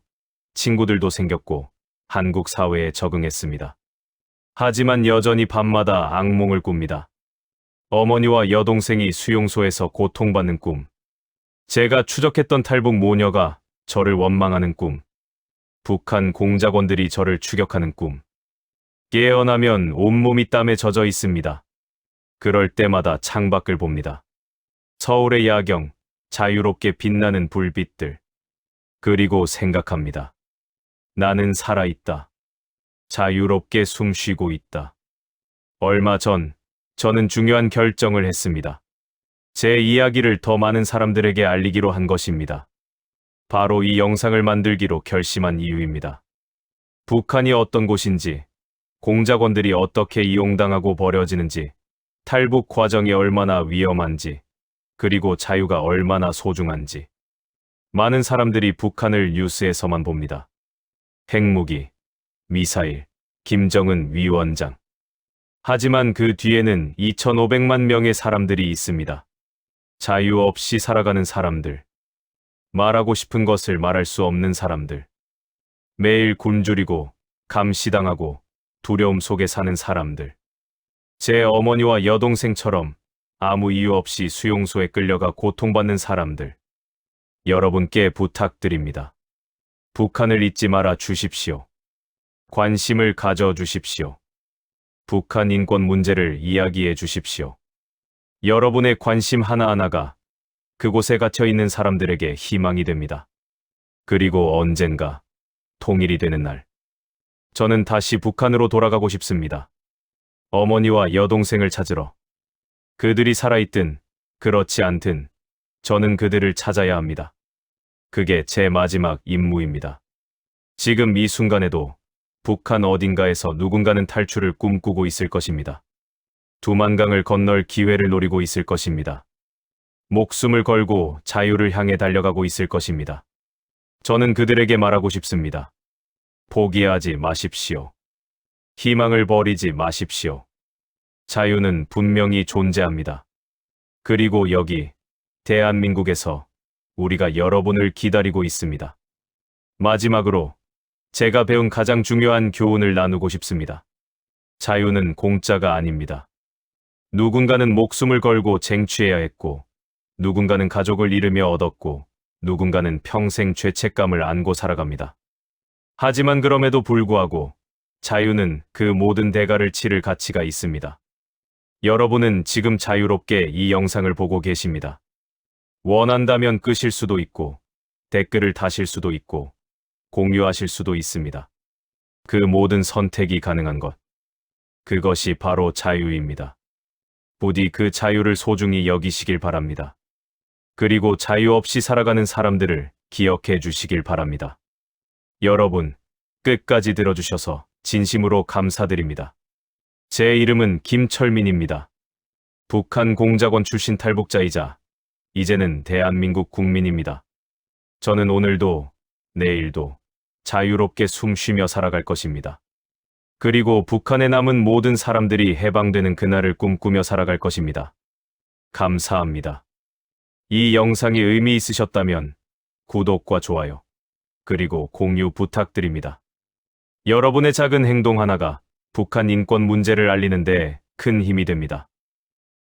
친구들도 생겼고, 한국 사회에 적응했습니다. 하지만 여전히 밤마다 악몽을 꿉니다. 어머니와 여동생이 수용소에서 고통받는 꿈. 제가 추적했던 탈북 모녀가 저를 원망하는 꿈. 북한 공작원들이 저를 추격하는 꿈. 깨어나면 온몸이 땀에 젖어 있습니다. 그럴 때마다 창밖을 봅니다. 서울의 야경, 자유롭게 빛나는 불빛들. 그리고 생각합니다. 나는 살아있다. 자유롭게 숨 쉬고 있다. 얼마 전, 저는 중요한 결정을 했습니다. 제 이야기를 더 많은 사람들에게 알리기로 한 것입니다. 바로 이 영상을 만들기로 결심한 이유입니다. 북한이 어떤 곳인지, 공작원들이 어떻게 이용당하고 버려지는지, 탈북 과정이 얼마나 위험한지, 그리고 자유가 얼마나 소중한지. 많은 사람들이 북한을 뉴스에서만 봅니다. 핵무기, 미사일, 김정은 위원장. 하지만 그 뒤에는 2,500만 명의 사람들이 있습니다. 자유 없이 살아가는 사람들. 말하고 싶은 것을 말할 수 없는 사람들. 매일 굶주리고 감시당하고 두려움 속에 사는 사람들. 제 어머니와 여동생처럼 아무 이유 없이 수용소에 끌려가 고통받는 사람들. 여러분께 부탁드립니다. 북한을 잊지 말아 주십시오. 관심을 가져 주십시오. 북한 인권 문제를 이야기해 주십시오. 여러분의 관심 하나하나가 그곳에 갇혀 있는 사람들에게 희망이 됩니다. 그리고 언젠가 통일이 되는 날, 저는 다시 북한으로 돌아가고 싶습니다. 어머니와 여동생을 찾으러. 그들이 살아있든 그렇지 않든 저는 그들을 찾아야 합니다. 그게 제 마지막 임무입니다. 지금 이 순간에도 북한 어딘가에서 누군가는 탈출을 꿈꾸고 있을 것입니다. 두만강을 건널 기회를 노리고 있을 것입니다. 목숨을 걸고 자유를 향해 달려가고 있을 것입니다. 저는 그들에게 말하고 싶습니다. 포기하지 마십시오. 희망을 버리지 마십시오. 자유는 분명히 존재합니다. 그리고 여기, 대한민국에서 우리가 여러분을 기다리고 있습니다. 마지막으로 제가 배운 가장 중요한 교훈을 나누고 싶습니다. 자유는 공짜가 아닙니다. 누군가는 목숨을 걸고 쟁취해야 했고, 누군가는 가족을 잃으며 얻었고, 누군가는 평생 죄책감을 안고 살아갑니다. 하지만 그럼에도 불구하고 자유는 그 모든 대가를 치를 가치가 있습니다. 여러분은 지금 자유롭게 이 영상을 보고 계십니다. 원한다면 끄실 수도 있고, 댓글을 다실 수도 있고, 공유하실 수도 있습니다. 그 모든 선택이 가능한 것. 그것이 바로 자유입니다. 부디 그 자유를 소중히 여기시길 바랍니다. 그리고 자유 없이 살아가는 사람들을 기억해 주시길 바랍니다. 여러분, 끝까지 들어주셔서 진심으로 감사드립니다. 제 이름은 김철민입니다. 북한 공작원 출신 탈북자이자 이제는 대한민국 국민입니다. 저는 오늘도 내일도 자유롭게 숨 쉬며 살아갈 것입니다. 그리고 북한에 남은 모든 사람들이 해방되는 그날을 꿈꾸며 살아갈 것입니다. 감사합니다. 이 영상이 의미 있으셨다면 구독과 좋아요, 그리고 공유 부탁드립니다. 여러분의 작은 행동 하나가 북한 인권 문제를 알리는 데 큰 힘이 됩니다.